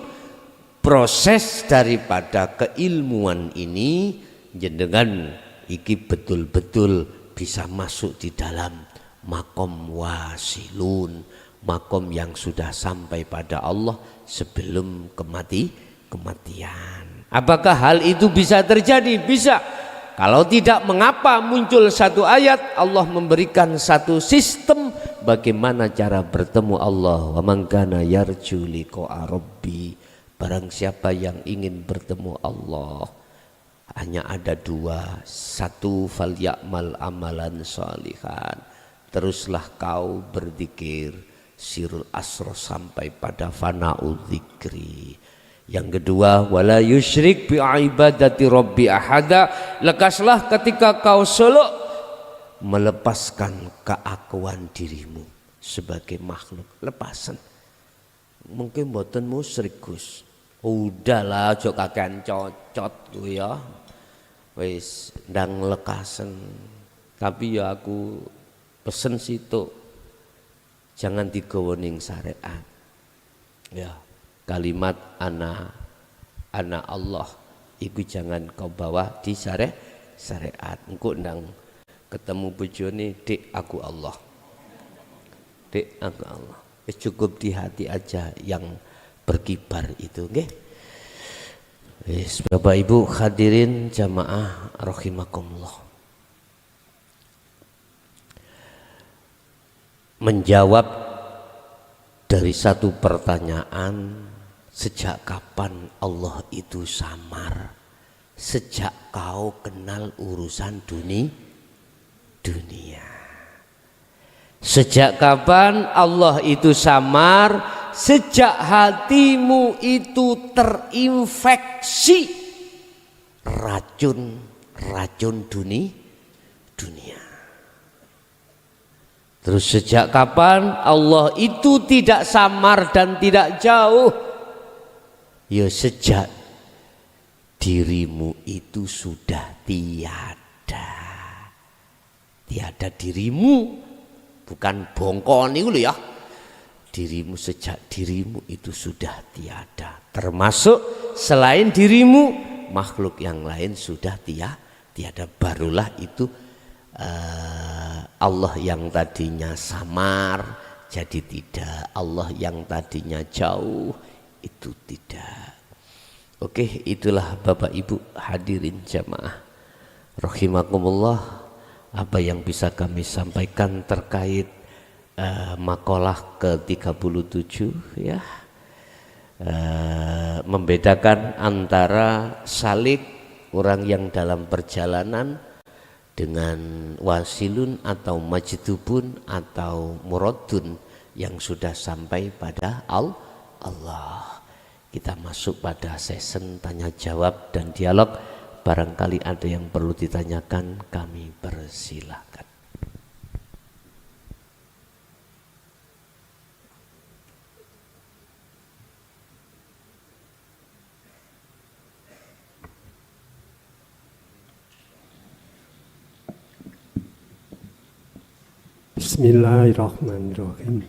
proses daripada keilmuan ini jenengan iki betul-betul bisa masuk di dalam makom wasilun, makom yang sudah sampai pada Allah sebelum kematian. Apakah hal itu bisa terjadi? Bisa. Kalau tidak, mengapa muncul satu ayat Allah memberikan satu sistem bagaimana cara bertemu Allah. Wa man kana yarju liqa'a rabbi, barang siapa yang ingin bertemu Allah hanya ada 2. 1, falya'mal amalan sholihan, teruslah kau berzikir sirul asro sampai pada fana'u dzikri. Yang kedua, wala yusyrik bi ibadati rabbi ahada, lekaslah ketika kau solo melepaskan keakuan dirimu sebagai makhluk. Lepasan. Mungkin mboten musyrik Gus. Udahlah aja kakean cocot ku ya. Wis ndang lekasen. Tapi ya aku pesen situ, jangan digawa ning syariat. Ya. Kalimat ana Allah itu jangan kau bawa di syariat. Engko ndang ketemu bojone, Dik aku Allah. Dik aku Allah. Cukup di hati aja yang berkibar itu, nggih. Wis Bapak Ibu hadirin jamaah rahimakumullah. Menjawab dari satu pertanyaan, sejak kapan Allah itu samar? Sejak kau kenal urusan dunia. Sejak kapan Allah itu samar? Sejak hatimu itu terinfeksi racun dunia. Terus sejak kapan Allah itu tidak samar dan tidak jauh? Ya sejak dirimu itu sudah tiada dirimu, bukan bongkon itu ya. Dirimu, sejak dirimu itu sudah tiada, termasuk selain dirimu makhluk yang lain sudah tiada. Barulah itu Allah yang tadinya samar jadi tidak, Allah yang tadinya jauh itu tidak. Oke, itulah Bapak Ibu hadirin jamaah rahimakumullah, apa yang bisa kami sampaikan terkait makalah ke-37 ya. Membedakan antara salik orang yang dalam perjalanan dengan wasilun atau majdubun atau muradun yang sudah sampai pada Allah. Kita masuk pada sesi tanya jawab dan dialog. Barangkali ada yang perlu ditanyakan, kami persilakan. Bismillahirrahmanirrahim.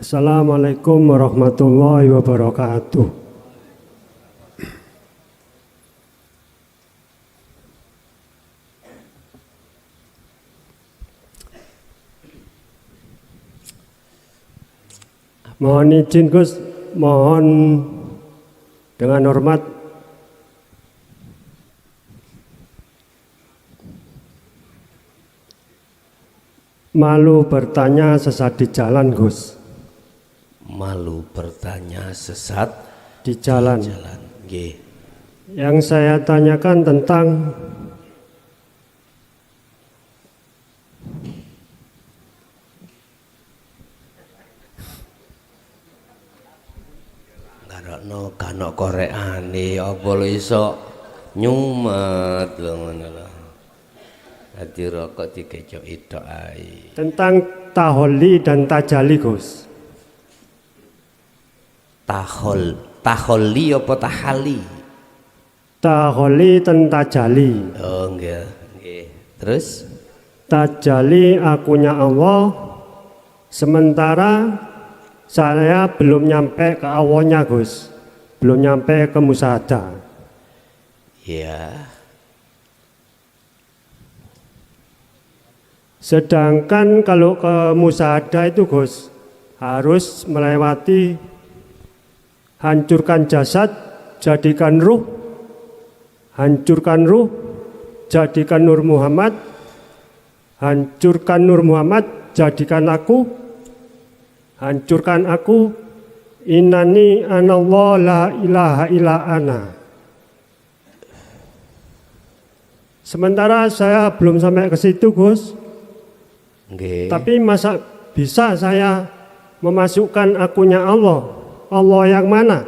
Assalamualaikum warahmatullahi wabarakatuh. Mohon izin Gus, mohon dengan hormat malu bertanya sesat di jalan Gus. Malu bertanya sesat di jalan. Nggih. Yang saya tanyakan tentang kanok koreane apa lho iso nyumet lho ngono lho. Dadi rokok dikecoki tok ae. Tentang taholli dan tajali Gus. Taholli apa tahali? Taholli dan tajali. Oh nggih. Terus tajali akunya Allah, sementara saya belum nyampe ke awalnya Gus, belum nyampe ke musyahadah. Ya. Sedangkan kalau ke musyahadah itu Gus harus melewati hancurkan jasad, jadikan ruh, hancurkan ruh, jadikan Nur Muhammad, hancurkan Nur Muhammad, jadikan aku, hancurkan aku, innani anallah la ilaha illa ana. Sementara saya belum sampai ke situ Gus. Okay. Tapi masa bisa saya memasukkan akunya Allah? Allah yang mana?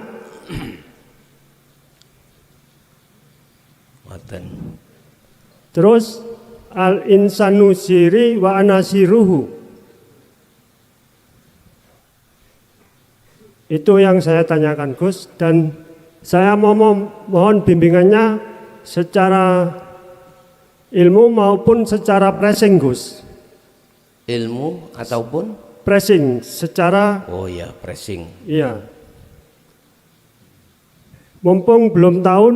Terus al-insanu siri wa anasiruhu. Itu yang saya tanyakan Gus, dan saya mohon bimbingannya secara ilmu maupun secara pressing Gus. Ilmu ataupun pressing secara. Oh ya, pressing. Iya. Mumpung belum tahun,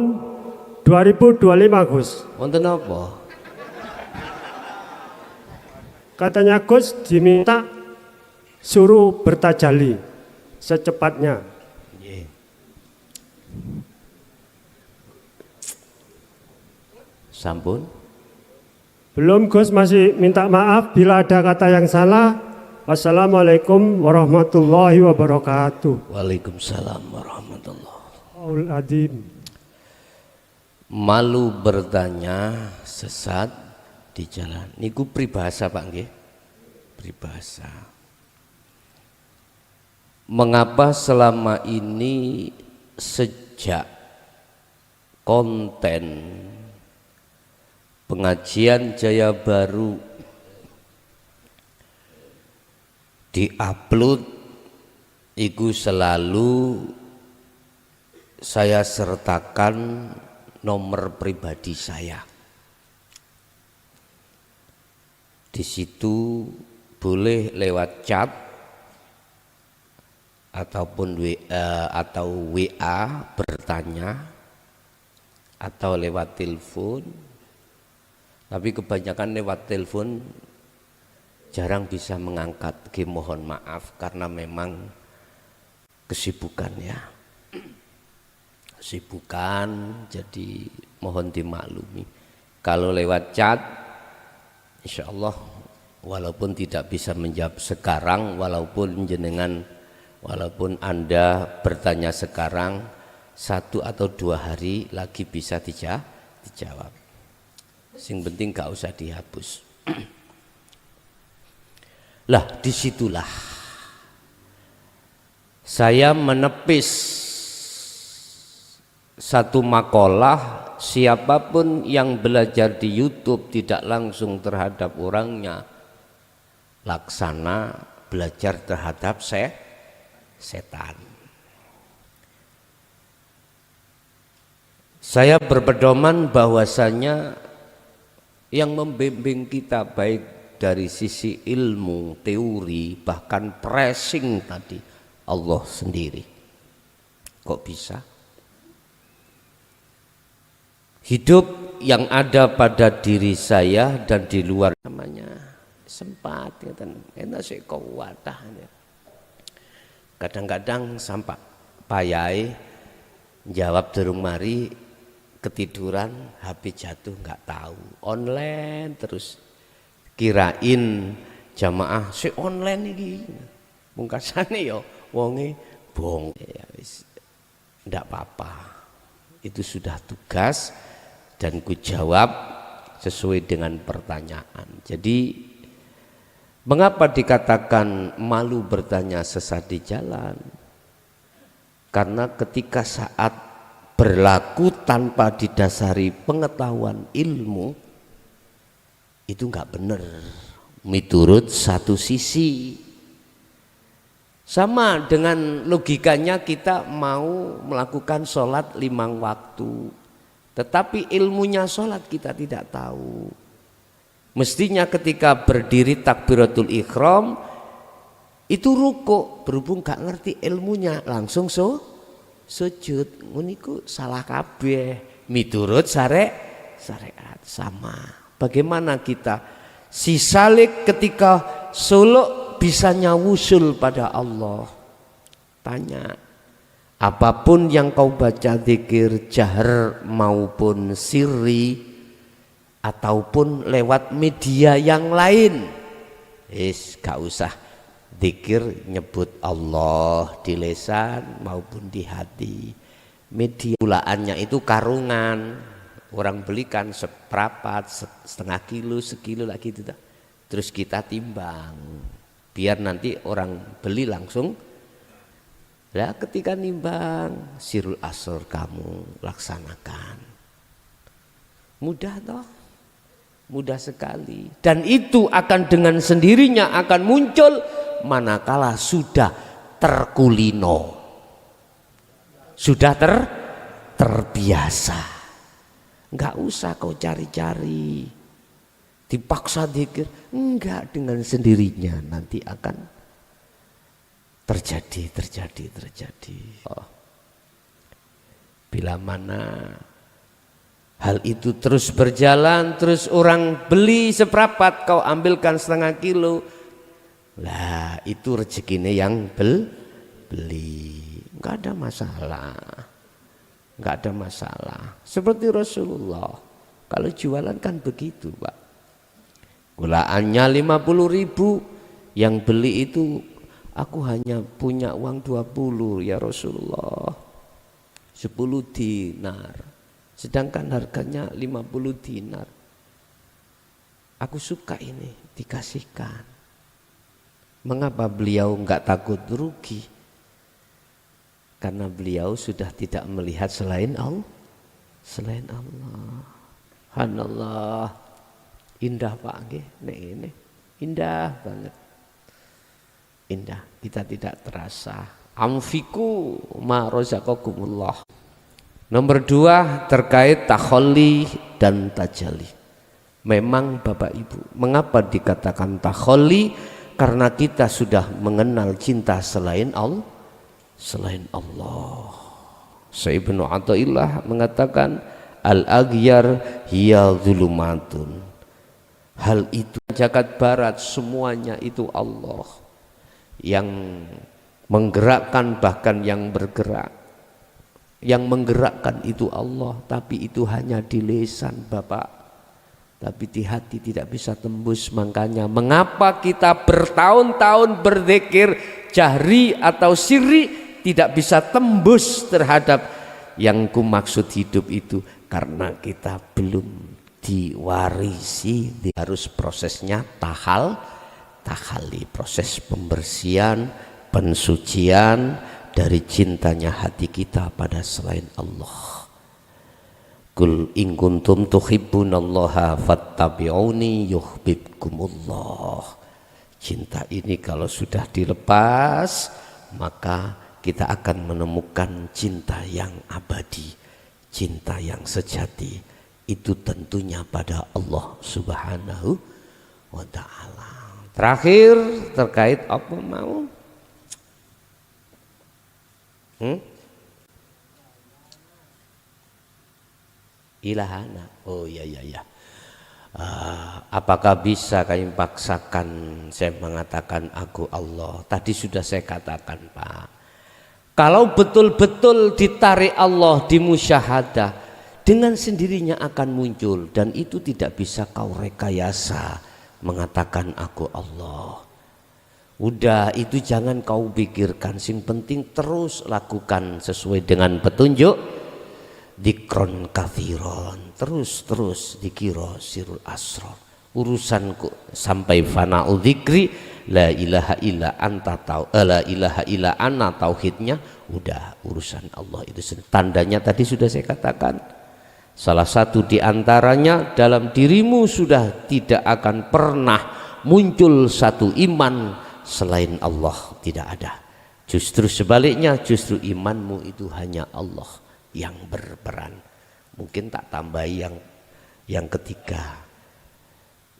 2025 Gus. Wonten apa? Katanya Gus diminta suruh bertajali secepatnya. Nggih. Sampun? Belum Gus, masih minta maaf bila ada kata yang salah. Wassalamualaikum warahmatullahi wabarakatuh. Waalaikumsalam warahmatullahi. Adim. Malu bertanya sesat di jalan. Niku pribahasa Pak nggih. Pribahasa. Mengapa selama ini sejak konten pengajian Jaya Baru diupload iku selalu saya sertakan nomor pribadi saya. Di situ boleh lewat chat ataupun WA bertanya atau lewat telepon. Tapi kebanyakan lewat telepon jarang bisa mengangkat. Mohon maaf karena memang kesibukan ya. Kesibukan, jadi mohon dimaklumi. Kalau lewat chat, insya Allah walaupun tidak bisa menjawab sekarang, walaupun Anda bertanya sekarang, 1 atau 2 hari lagi bisa dijawab. Sing penting gak usah dihapus. Lah disitulah saya menepis satu makalah. Siapapun yang belajar di YouTube tidak langsung terhadap orangnya, laksana belajar terhadap setan. Saya berpedoman bahwasanya yang membimbing kita baik dari sisi ilmu, teori, bahkan pressing tadi Allah sendiri. Kok bisa? Hidup yang ada pada diri saya dan di luar namanya sempat enak sih kuat. Kadang-kadang sampai payai jawab durung mari ketiduran, HP jatuh nggak tahu, online terus. Kirain jamaah si online iki pungkasane ya wonge bong ya wis ndak apa-apa, itu sudah tugas dan ku jawab sesuai dengan pertanyaan. Jadi mengapa dikatakan malu bertanya sesat di jalan? Karena ketika saat berlaku tanpa didasari pengetahuan ilmu itu enggak benar miturut satu sisi. Sama dengan logikanya kita mau melakukan sholat 5 waktu, tetapi ilmunya sholat kita tidak tahu. Mestinya ketika berdiri takbiratul ihram itu ruku, berhubung gak ngerti ilmunya langsung sujud. Nguniku salah kabeh miturut syariat. Sama. Bagaimana kita si salik ketika suluk bisa nyawusul pada Allah? Tanya, apapun yang kau baca zikir jahar maupun sirri ataupun lewat media yang lain, gak usah zikir nyebut Allah di lisan maupun di hati. Media pulaannya itu karungan. Orang belikan seprapat, setengah kilo, sekilo lagi itu, terus kita timbang, biar nanti orang beli langsung. Lah ketika nimbang, sirul asor kamu laksanakan. Mudah toh, mudah sekali. Dan itu akan dengan sendirinya akan muncul manakala sudah terkulino, sudah terbiasa. Enggak usah kau cari-cari, dipaksa zikir, enggak, dengan sendirinya nanti akan terjadi. Bila mana Hal itu terus berjalan, terus orang beli seprapat, kau ambilkan setengah kilo. Lah itu rezekinya yang beli, nggak ada masalah, nggak ada masalah. Seperti Rasulullah, kalau jualan kan begitu Pak. Gulaannya 50.000, yang beli itu aku hanya punya uang 20 ya Rasulullah, 10 dinar, sedangkan harganya 50 dinar. Aku suka ini, dikasihkan. Mengapa beliau enggak takut rugi? Karena beliau sudah tidak melihat selain Allah. Selain Allah. Subhanallah. Indah Pak nggih, nek ini. Indah banget. Indah, kita tidak terasa. Amfiku ma razaqakumullah. Nomor 2 terkait takhalli dan tajalli. Memang Bapak Ibu, mengapa dikatakan takhalli? Karena kita sudah mengenal cinta selain Allah. Selain Allah. Ibnu Athaillah mengatakan al-aghyar hiya dzulumatun. Hal itu jagat barat semuanya itu Allah. Yang menggerakkan bahkan yang bergerak. Yang menggerakkan itu Allah, tapi itu hanya di lisan Bapak. Tapi di hati tidak bisa tembus. Makanya mengapa kita bertahun-tahun berzikir jahri atau sirri tidak bisa tembus terhadap yang ku maksud hidup itu, karena kita belum diwarisi. Harus prosesnya tahalli, proses pembersihan, pensucian dari cintanya hati kita pada selain Allah. Kul in kuntum tuhibbunallaha fattabi'uni yuhibbukumullah. Cinta ini kalau sudah dilepas, maka kita akan menemukan cinta yang abadi, cinta yang sejati. Itu tentunya pada Allah Subhanahu wa ta'ala. Terakhir terkait apa mau? Ilahana. Oh ya. Apakah bisa kami paksakan saya mengatakan aku Allah? Tadi sudah saya katakan Pak. Kalau betul-betul ditarik Allah di musyahadah, dengan sendirinya akan muncul, dan itu tidak bisa kau rekayasa mengatakan aku Allah. Udah, itu jangan kau pikirkan, sing penting terus lakukan sesuai dengan petunjuk. Dikron kathiron, terus dikira sirul asrar. Urusanku sampai fana'u dzikri, la ilaha illa anta la ilaha illa ana, tauhidnya udah urusan Allah itu sendiri. Tandanya tadi sudah saya katakan. Salah satu di antaranya, dalam dirimu sudah tidak akan pernah muncul satu iman selain Allah, tidak ada. Justru sebaliknya, justru imanmu itu hanya Allah yang berperan. Mungkin tak tambahi yang ketiga.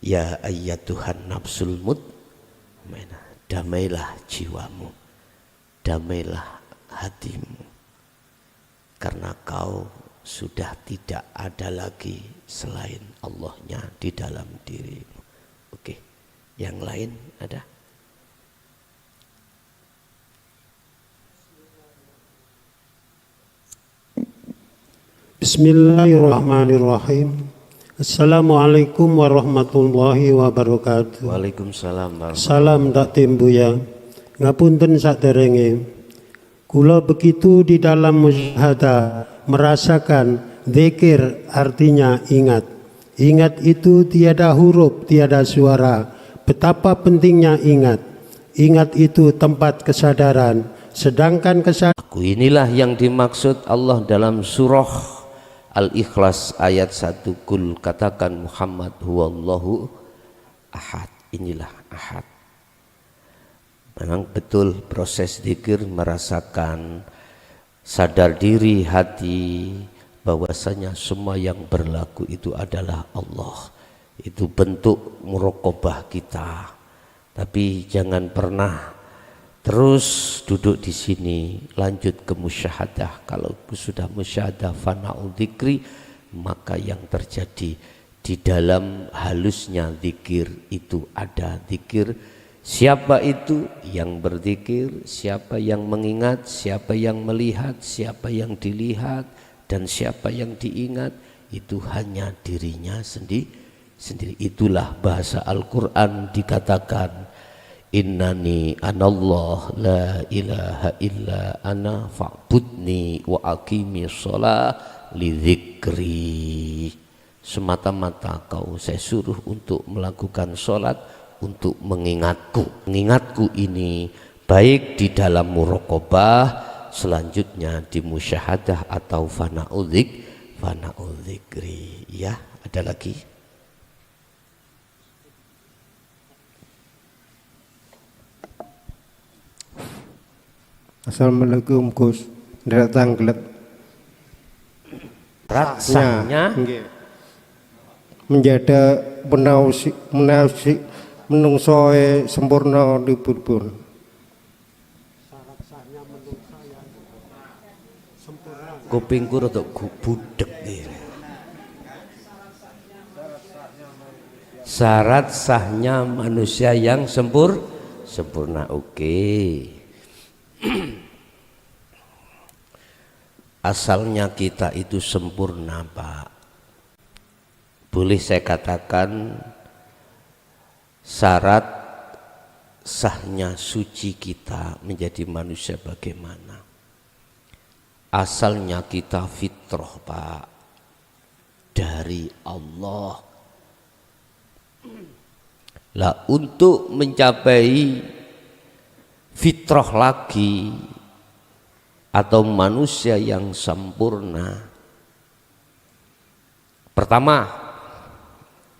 Ya ayyatuhan nafsul mutmainnah, damailah jiwamu, damailah hatimu, karena kau sudah tidak ada lagi selain Allahnya di dalam dirimu. Oke, yang lain ada? Bismillahirrahmanirrahim. Assalamualaikum warahmatullahi wabarakatuh. Waalaikumsalam. Salam tak timbuya. Ngapunten saderenge. Kula begitu di dalam musyahadah merasakan zikir artinya ingat. Ingat itu tiada huruf, tiada suara. Betapa pentingnya ingat. Ingat itu tempat kesadaran. Sedangkan kesadaran, aku inilah yang dimaksud Allah dalam surah Al-Ikhlas ayat 1. Kul, katakan Muhammad huwallahu ahad. Inilah ahad. Memang betul proses zikir merasakan, sadar diri hati bahwasanya semua yang berlaku itu adalah Allah. Itu bentuk muraqabah kita. Tapi jangan pernah terus duduk di sini, lanjut ke musyahadah. Kalau sudah musyahadah fana'u dzikri, maka yang terjadi di dalam halusnya zikir itu ada zikir. Siapa itu yang berzikir? Siapa yang mengingat? Siapa yang melihat? Siapa yang dilihat? Dan siapa yang diingat? Itu hanya dirinya sendiri. Itulah bahasa Al-Quran dikatakan, innani anallah la ilaha illa ana fa'budni wa aqimi sholah li dzikri. Semata-mata kau saya suruh untuk melakukan sholat, untuk mengingatku. Mengingatku ini baik di dalam muraqabah, selanjutnya di musyahadah atau fana'udz dzikri. Ya, ada lagi? Assalamualaikum Gus. Datang gelet. Rasanya menjadi menausi menungsoe sempurna dipun. Kupingku rada budek iki. Syarat sahnya manusia yang sempurna. Oke. Asalnya kita itu sempurna, Pak. Boleh saya katakan syarat sahnya suci kita menjadi manusia bagaimana? Asalnya kita fitrah, Pak, dari Allah. Lah untuk mencapai fitrah lagi atau manusia yang sempurna, pertama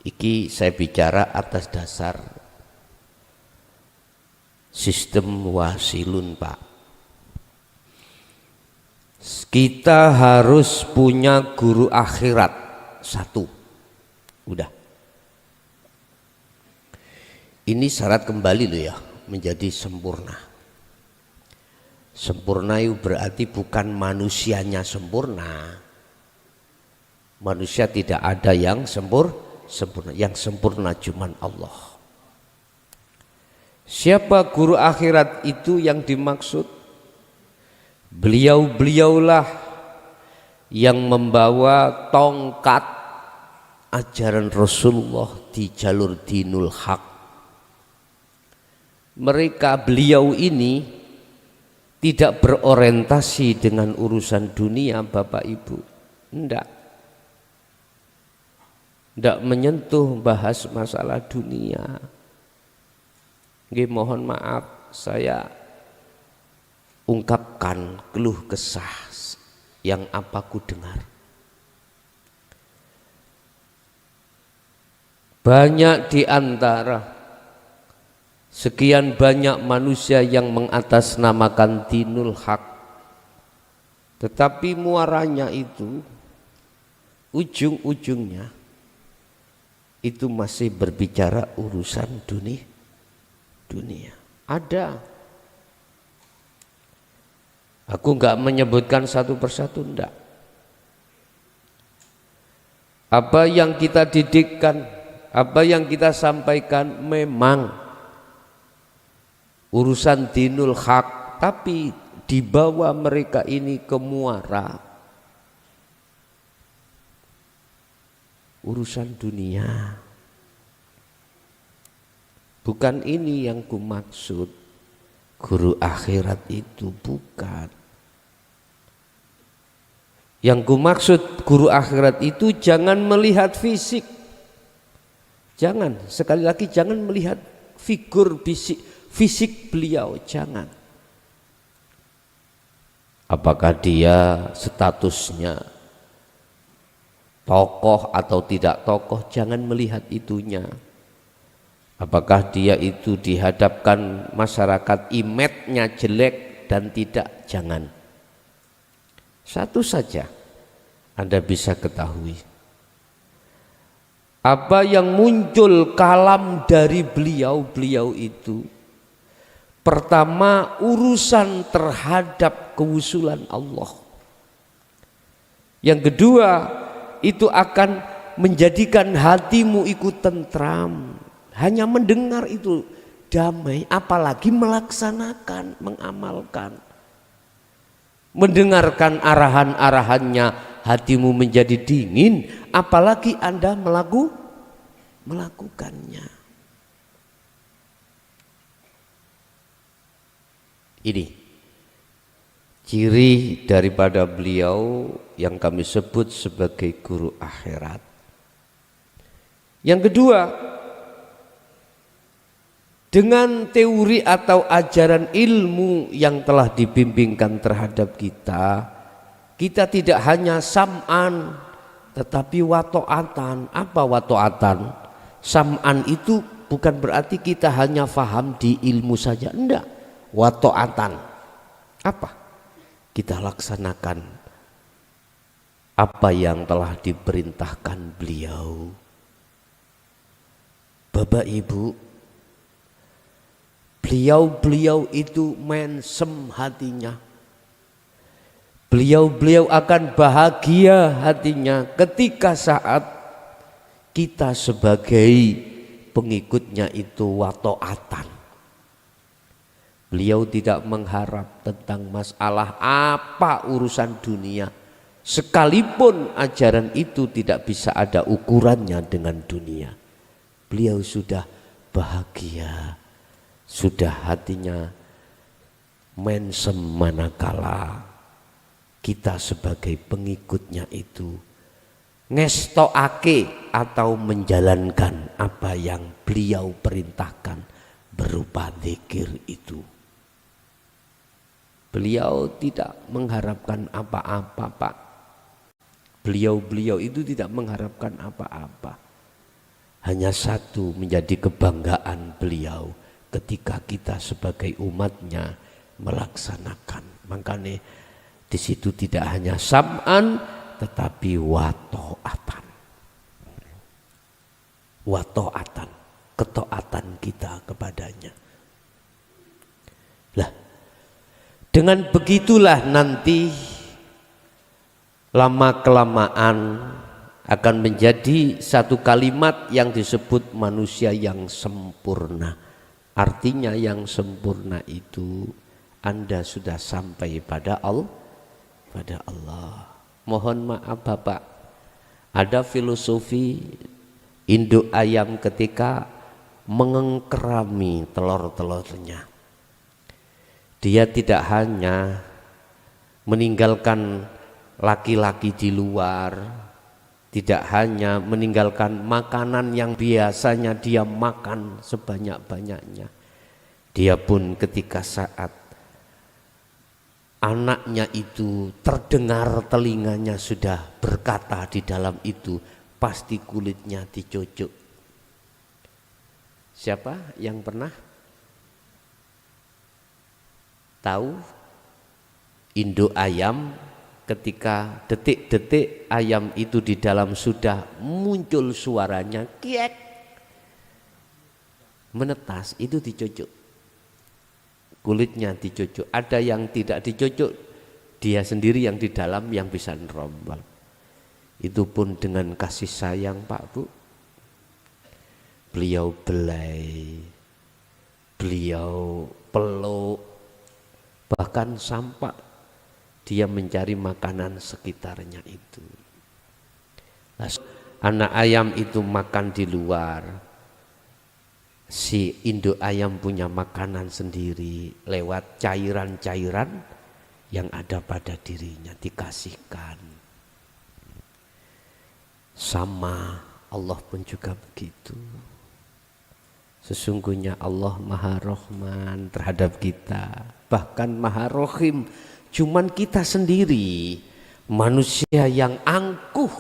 iki saya bicara atas dasar sistem wasilun, Pak. Kita harus punya guru akhirat satu. Udah. Ini syarat kembali loh ya, menjadi sempurna. Sempurna itu berarti bukan manusianya sempurna. Manusia tidak ada yang sempurna. Yang sempurna cuman Allah. Siapa guru akhirat itu yang dimaksud? Beliau-beliaulah yang membawa tongkat ajaran Rasulullah di jalur dinul haq. Beliau ini tidak berorientasi dengan urusan dunia, Bapak Ibu. Enggak menyentuh bahas masalah dunia. Nggih, mohon maaf saya ungkapkan keluh kesah yang apa ku dengar. Banyak di antara sekian banyak manusia yang mengatasnamakan dinul haq, tetapi muaranya itu ujung-ujungnya itu masih berbicara urusan dunia. Ada. Aku enggak menyebutkan satu persatu, enggak. Apa yang kita didikkan, apa yang kita sampaikan memang urusan dinul haq, tapi dibawa mereka ini ke muara urusan dunia. Bukan ini yang ku maksud. Guru akhirat itu bukan. Yang ku maksud guru akhirat itu jangan melihat fisik. Jangan, sekali lagi jangan melihat figur fisik beliau, jangan. Apakah dia statusnya tokoh atau tidak tokoh, jangan melihat itunya. Apakah dia itu dihadapkan masyarakat image-nya jelek dan tidak, jangan. Satu saja Anda bisa ketahui, apa yang muncul kalam dari beliau itu, pertama urusan terhadap kewusulan Allah. Yang kedua itu akan menjadikan hatimu ikut tentram. Hanya mendengar itu damai, apalagi melaksanakan, mengamalkan. Mendengarkan arahan-arahannya hatimu menjadi dingin, apalagi Anda melakukannya. Ini ciri daripada beliau yang kami sebut sebagai guru akhirat. Yang kedua, dengan teori atau ajaran ilmu yang telah dibimbingkan terhadap kita, kita tidak hanya sam'an tetapi wato'atan. Apa wato'atan? Sam'an itu bukan berarti kita hanya faham di ilmu saja, enggak. Wato'atan apa? Kita laksanakan apa yang telah diperintahkan beliau. Bapak Ibu, beliau itu mensem hatinya. Beliau akan bahagia hatinya ketika saat kita sebagai pengikutnya itu wato'atan. Beliau tidak mengharap tentang masalah apa urusan dunia, sekalipun ajaran itu tidak bisa ada ukurannya dengan dunia. Beliau sudah bahagia, sudah hatinya mensem manakala kita sebagai pengikutnya itu ngestokake atau menjalankan apa yang beliau perintahkan berupa zikir itu. Beliau tidak mengharapkan apa-apa, Pak. Beliau itu tidak mengharapkan apa-apa. Hanya satu menjadi kebanggaan beliau ketika kita sebagai umatnya melaksanakan. Makanya di situ tidak hanya sam'an tetapi wato'atan. Wato'atan, ketaatan kita kepadanya. Lah, dengan begitulah nanti lama-kelamaan akan menjadi satu kalimat yang disebut manusia yang sempurna. Artinya yang sempurna itu Anda sudah sampai pada Allah. Mohon maaf Bapak, ada filosofi induk ayam ketika mengengkerami telur-telurnya. Dia tidak hanya meninggalkan laki-laki di luar, tidak hanya meninggalkan makanan yang biasanya dia makan sebanyak-banyaknya. Dia pun ketika saat anaknya itu terdengar telinganya sudah berkata di dalam itu, pasti kulitnya dicucuk. Siapa yang pernah tahu induk ayam ketika detik-detik ayam itu di dalam sudah muncul suaranya kiek, menetas, itu dicucuk, kulitnya dicucuk. Ada yang tidak dicucuk, dia sendiri yang di dalam yang bisa nerombal. Itu pun dengan kasih sayang Pak Bu. Beliau belai, beliau peluk, bahkan sampai dia mencari makanan sekitarnya itu. Anak ayam itu makan di luar, si induk ayam punya makanan sendiri lewat cairan-cairan yang ada pada dirinya dikasihkan. Sama Allah pun juga begitu. Sesungguhnya Allah Maha Rahman terhadap kita, bahkan Maha Rahim. Cuman kita sendiri manusia yang angkuh,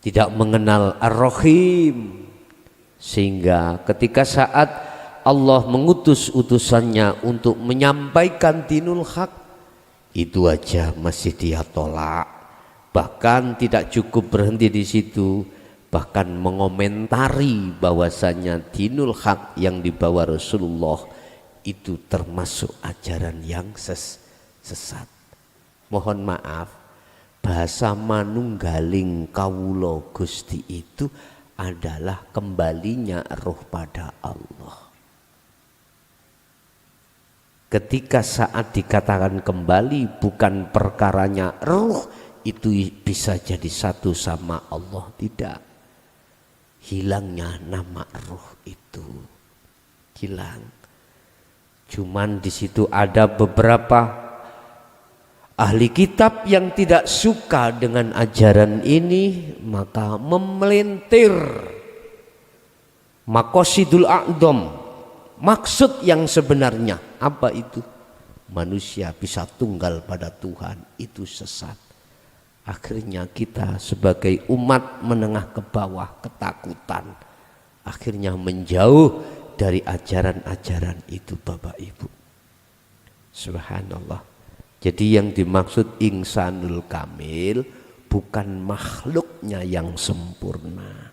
tidak mengenal Ar-Rahim, sehingga ketika saat Allah mengutus utusannya untuk menyampaikan dinul haq, itu aja masih dia tolak. Bahkan tidak cukup berhenti di situ, bahkan mengomentari bahwasanya dinul haq yang dibawa Rasulullah itu termasuk ajaran yang sesat. Mohon maaf, bahasa manunggaling kawula Gusti itu adalah kembalinya roh pada Allah. Ketika saat dikatakan kembali bukan perkaranya roh itu bisa jadi satu sama Allah, tidak. Hilangnya nama roh itu hilang. Cuman di situ ada beberapa ahli kitab yang tidak suka dengan ajaran ini, maka memelintir maqasidul a'dham, maksud yang sebenarnya. Apa itu? Manusia bisa tunggal pada Tuhan, itu sesat. Akhirnya kita sebagai umat menengah ke bawah ketakutan, akhirnya menjauh dari ajaran-ajaran itu, Bapak Ibu. Subhanallah. Jadi yang dimaksud insanul kamil bukan makhluknya yang sempurna,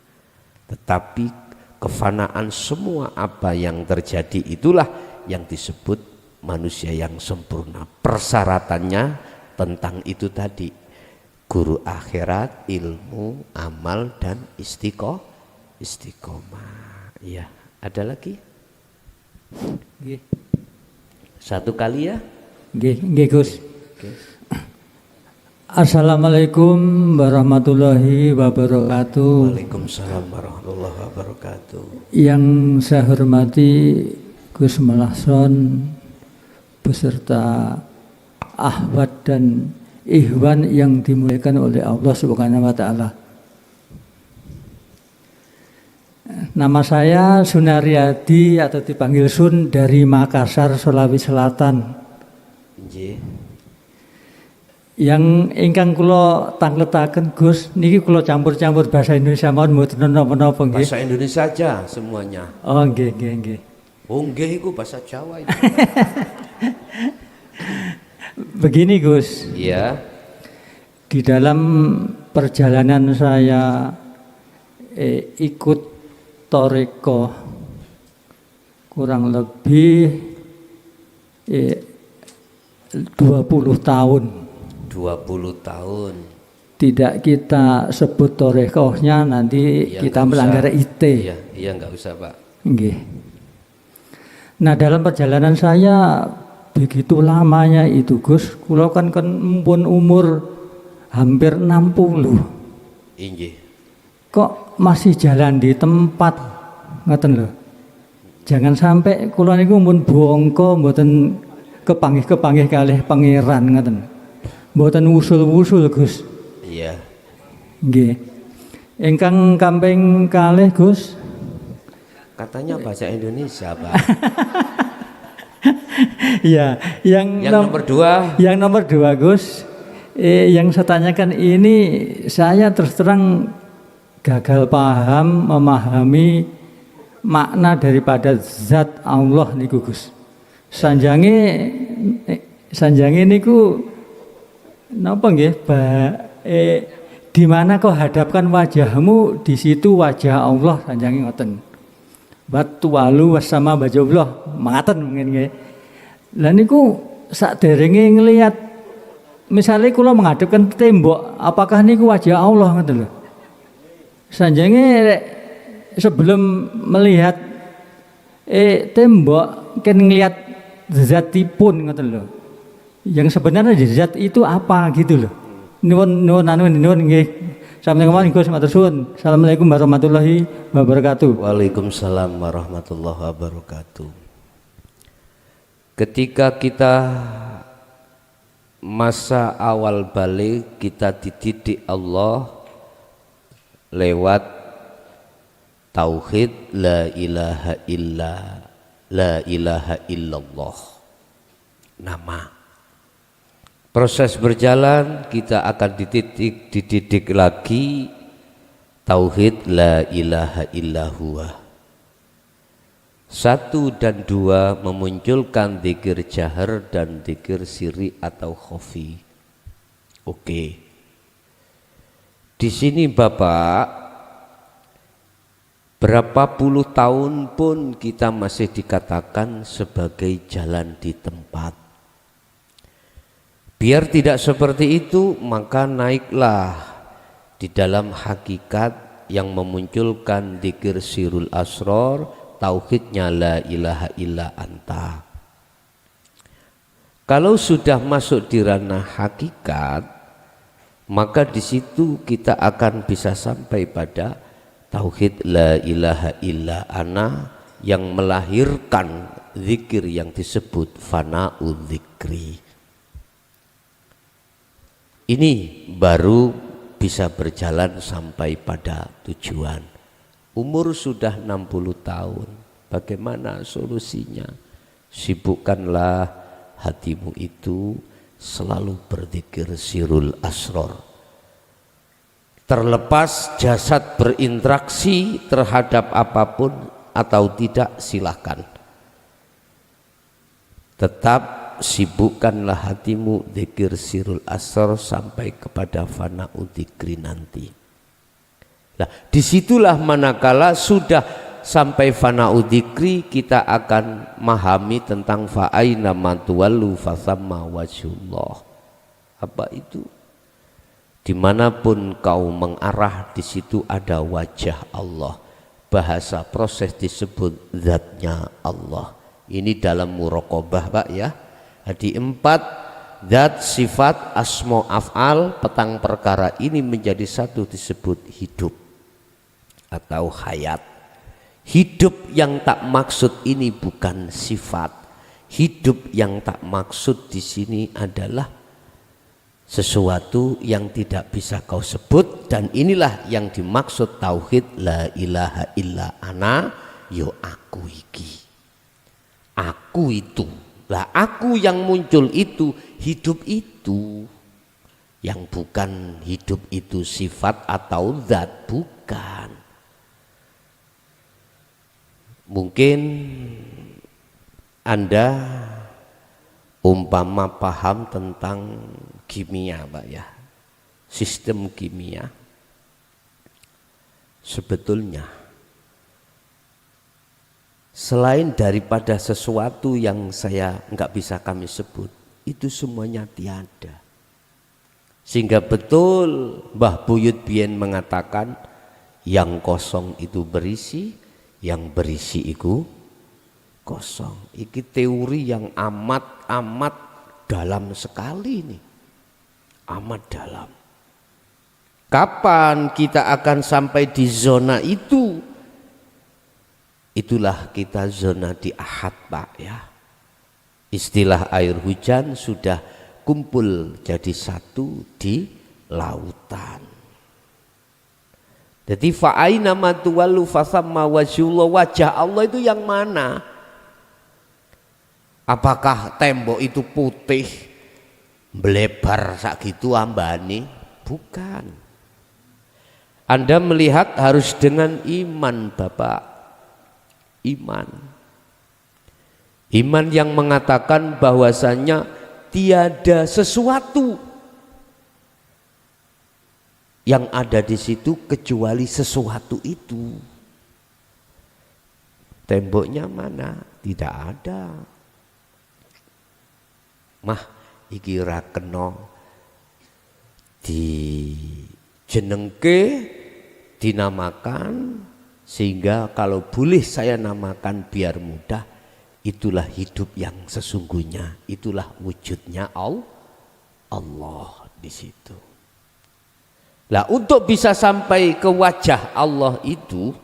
tetapi kefanaan semua apa yang terjadi itulah yang disebut manusia yang sempurna. Persyaratannya tentang itu tadi, guru akhirat, ilmu, amal, dan istiqomah. Ya, ada lagi? Satu kali ya. Nggih Gus. Assalamualaikum warahmatullahi wabarakatuh. Waalaikumsalam warahmatullahi wabarakatuh. Yang saya hormati Gus Malahson beserta ahwat dan ikhwan yang dimuliakan oleh Allah Subhanahu wa taala. Nama saya Sunaryadi atau dipanggil Sun dari Makassar, Sulawesi Selatan. Yang ingkang kula tangletaken Gus niki kula campur-campur bahasa Indonesia mawon mboten napa-napa nggih. Bahasa Indonesia aja semuanya. Oh nggih nggih. Oh nggih iku bahasa Jawa itu. Begini Gus. Iya. Di dalam perjalanan saya ikut Toreko kurang lebih 20 tahun. 20 tahun. Tidak kita sebut Torekohnya, nanti Ya, kita melanggar IT. Iya nggak usah Pak. Nggih. Nah dalam perjalanan saya begitu lamanya itu Gus, kula kan pun umur hampir 60. Inggih. Kok masih jalan di tempat ngoten lho. Jangan sampai kula niku mun bongko mboten kepanggih-kepanggih kalih pangeran ngoten. Mboten usul-usul Gus. Iya. Nggih. Ingkang kamping kalih Gus. Katanya bahasa Indonesia, Pak. Iya, yang nomor 2. Yang nomor 2 Gus. Yang saya tanyakan ini saya terus terang gagal paham memahami makna daripada zat Allah niku Gus. Sanjange niku napa nggih di mana kau hadapkan wajahmu di situ wajah Allah sanjange ngoten. Batu walu wasama bajullah mangaten mungkin nggih. Lah niku sakderenge nglihat misalnya kula menghadapkan tembok, apakah niku wajah Allah ngoten lho. Sanjange sebelum melihat tembok kan ngelihat zatipun ngoten lho. Yang sebenarnya zat itu apa gitu loh. Nuwun nggih. Assalamualaikum warahmatullahi wabarakatuh. Waalaikumsalam warahmatullahi wabarakatuh. Ketika kita masa awal balik, kita dididik Allah lewat tauhid la ilaha illallah. Nama. Proses berjalan, kita akan dididik lagi tauhid la ilaha illallah. 1 dan 2 memunculkan dzikir jahar dan dzikir sirri atau khafi. Oke. Di sini Bapak, berapa puluh tahun pun kita masih dikatakan sebagai jalan di tempat. Biar tidak seperti itu, maka naiklah di dalam hakikat yang memunculkan dzikir sirul asror, tauhidnya la ilaha illa anta. Kalau sudah masuk di ranah hakikat, maka di situ kita akan bisa sampai pada tauhid la ilaha illa ana yang melahirkan zikir yang disebut fana'u dzikri. Ini baru bisa berjalan sampai pada tujuan. Umur sudah 60 tahun. Bagaimana solusinya? Sibukkanlah hatimu itu selalu berzikir sirul asror. Terlepas jasad berinteraksi terhadap apapun atau tidak, silahkan. Tetap sibukkanlah hatimu dzikir sirul asror sampai kepada fana'u dzikri nanti. Nah, disitulah manakala sudah sampai fana'u dzikri, kita akan memahami tentang fa'aina matuwallu fasamma wajhullah. Apa itu? Dimanapun kau mengarah, di situ ada wajah Allah. Bahasa proses disebut zatnya Allah. Ini dalam muraqabah, Pak, ya. Di 4 zat, sifat, asma, af'al, petang perkara ini menjadi satu disebut hidup atau hayat. Hidup yang tak maksud ini bukan sifat. Hidup yang tak maksud di sini adalah sesuatu yang tidak bisa kau sebut, dan inilah yang dimaksud tauhid la ilaha illa ana, yo aku iki. Aku itu. Lah aku yang muncul itu, hidup itu, yang bukan hidup itu sifat atau zat, bukan. Mungkin Anda umpama paham tentang kimia, Pak, ya, sistem kimia. Sebetulnya selain daripada sesuatu yang saya nggak bisa kami sebut, itu semuanya tiada. Sehingga betul Mbah Buyut Bien mengatakan yang kosong itu berisi, yang berisi itu kosong. Ini teori yang amat dalam sekali ini, amat dalam. Kapan kita akan sampai di zona itu? Itulah kita zona di ahad, Pak, ya. Istilah air hujan sudah kumpul jadi satu di lautan. Jadi fa'aina matuwallu fasamma wajhullah, wajah Allah itu yang mana? Apakah tembok itu putih melebar sakitu ambani? Bukan. Anda melihat harus dengan iman, Bapak. Iman yang mengatakan bahwasanya tiada sesuatu yang ada di situ kecuali sesuatu itu. Temboknya mana? Tidak ada. Mah iki ra kena dijenengke, dinamakan. Sehingga kalau boleh saya namakan biar mudah, itulah hidup yang sesungguhnya, itulah wujudnya Allah di situ. Lah untuk bisa sampai ke wajah Allah itu,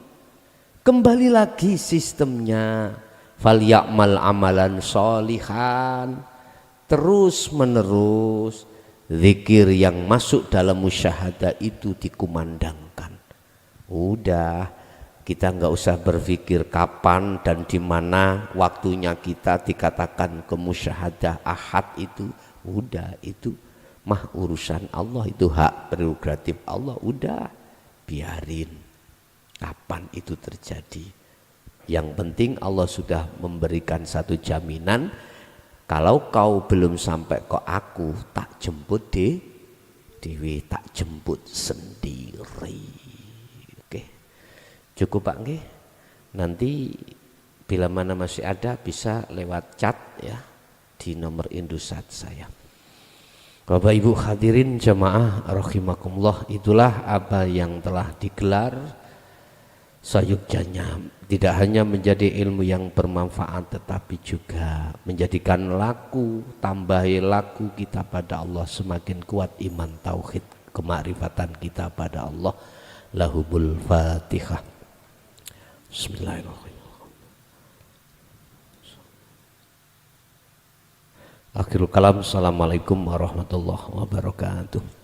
kembali lagi sistemnya, falya'mal amalan sholihan, terus menerus zikir yang masuk dalam musyahadah itu dikumandangkan. Udah, kita nggak usah berpikir kapan dan di mana waktunya kita dikatakan ke musyahadah ahad itu. Udah, itu mah urusan Allah, itu hak prerogatif Allah. Udah, biarin kapan itu terjadi. Yang penting Allah sudah memberikan satu jaminan, kalau kau belum sampai ke aku, tak jemput dewi, tak jemput sendiri. Cukup, Pak, nggih. Nanti bila mana masih ada bisa lewat chat, ya, di nomor Indosat saya. Bapak Ibu hadirin jamaah rahimakumullah, itulah apa yang telah digelar sayugjanya, tidak hanya menjadi ilmu yang bermanfaat tetapi juga menjadikan laku, tambahi laku kita pada Allah, semakin kuat iman tauhid kemakrifatan kita pada Allah. Lahumul Fatihah. Bismillahirrahmanirrahim. Akhirul kalam. Assalamualaikum warahmatullahi wabarakatuh.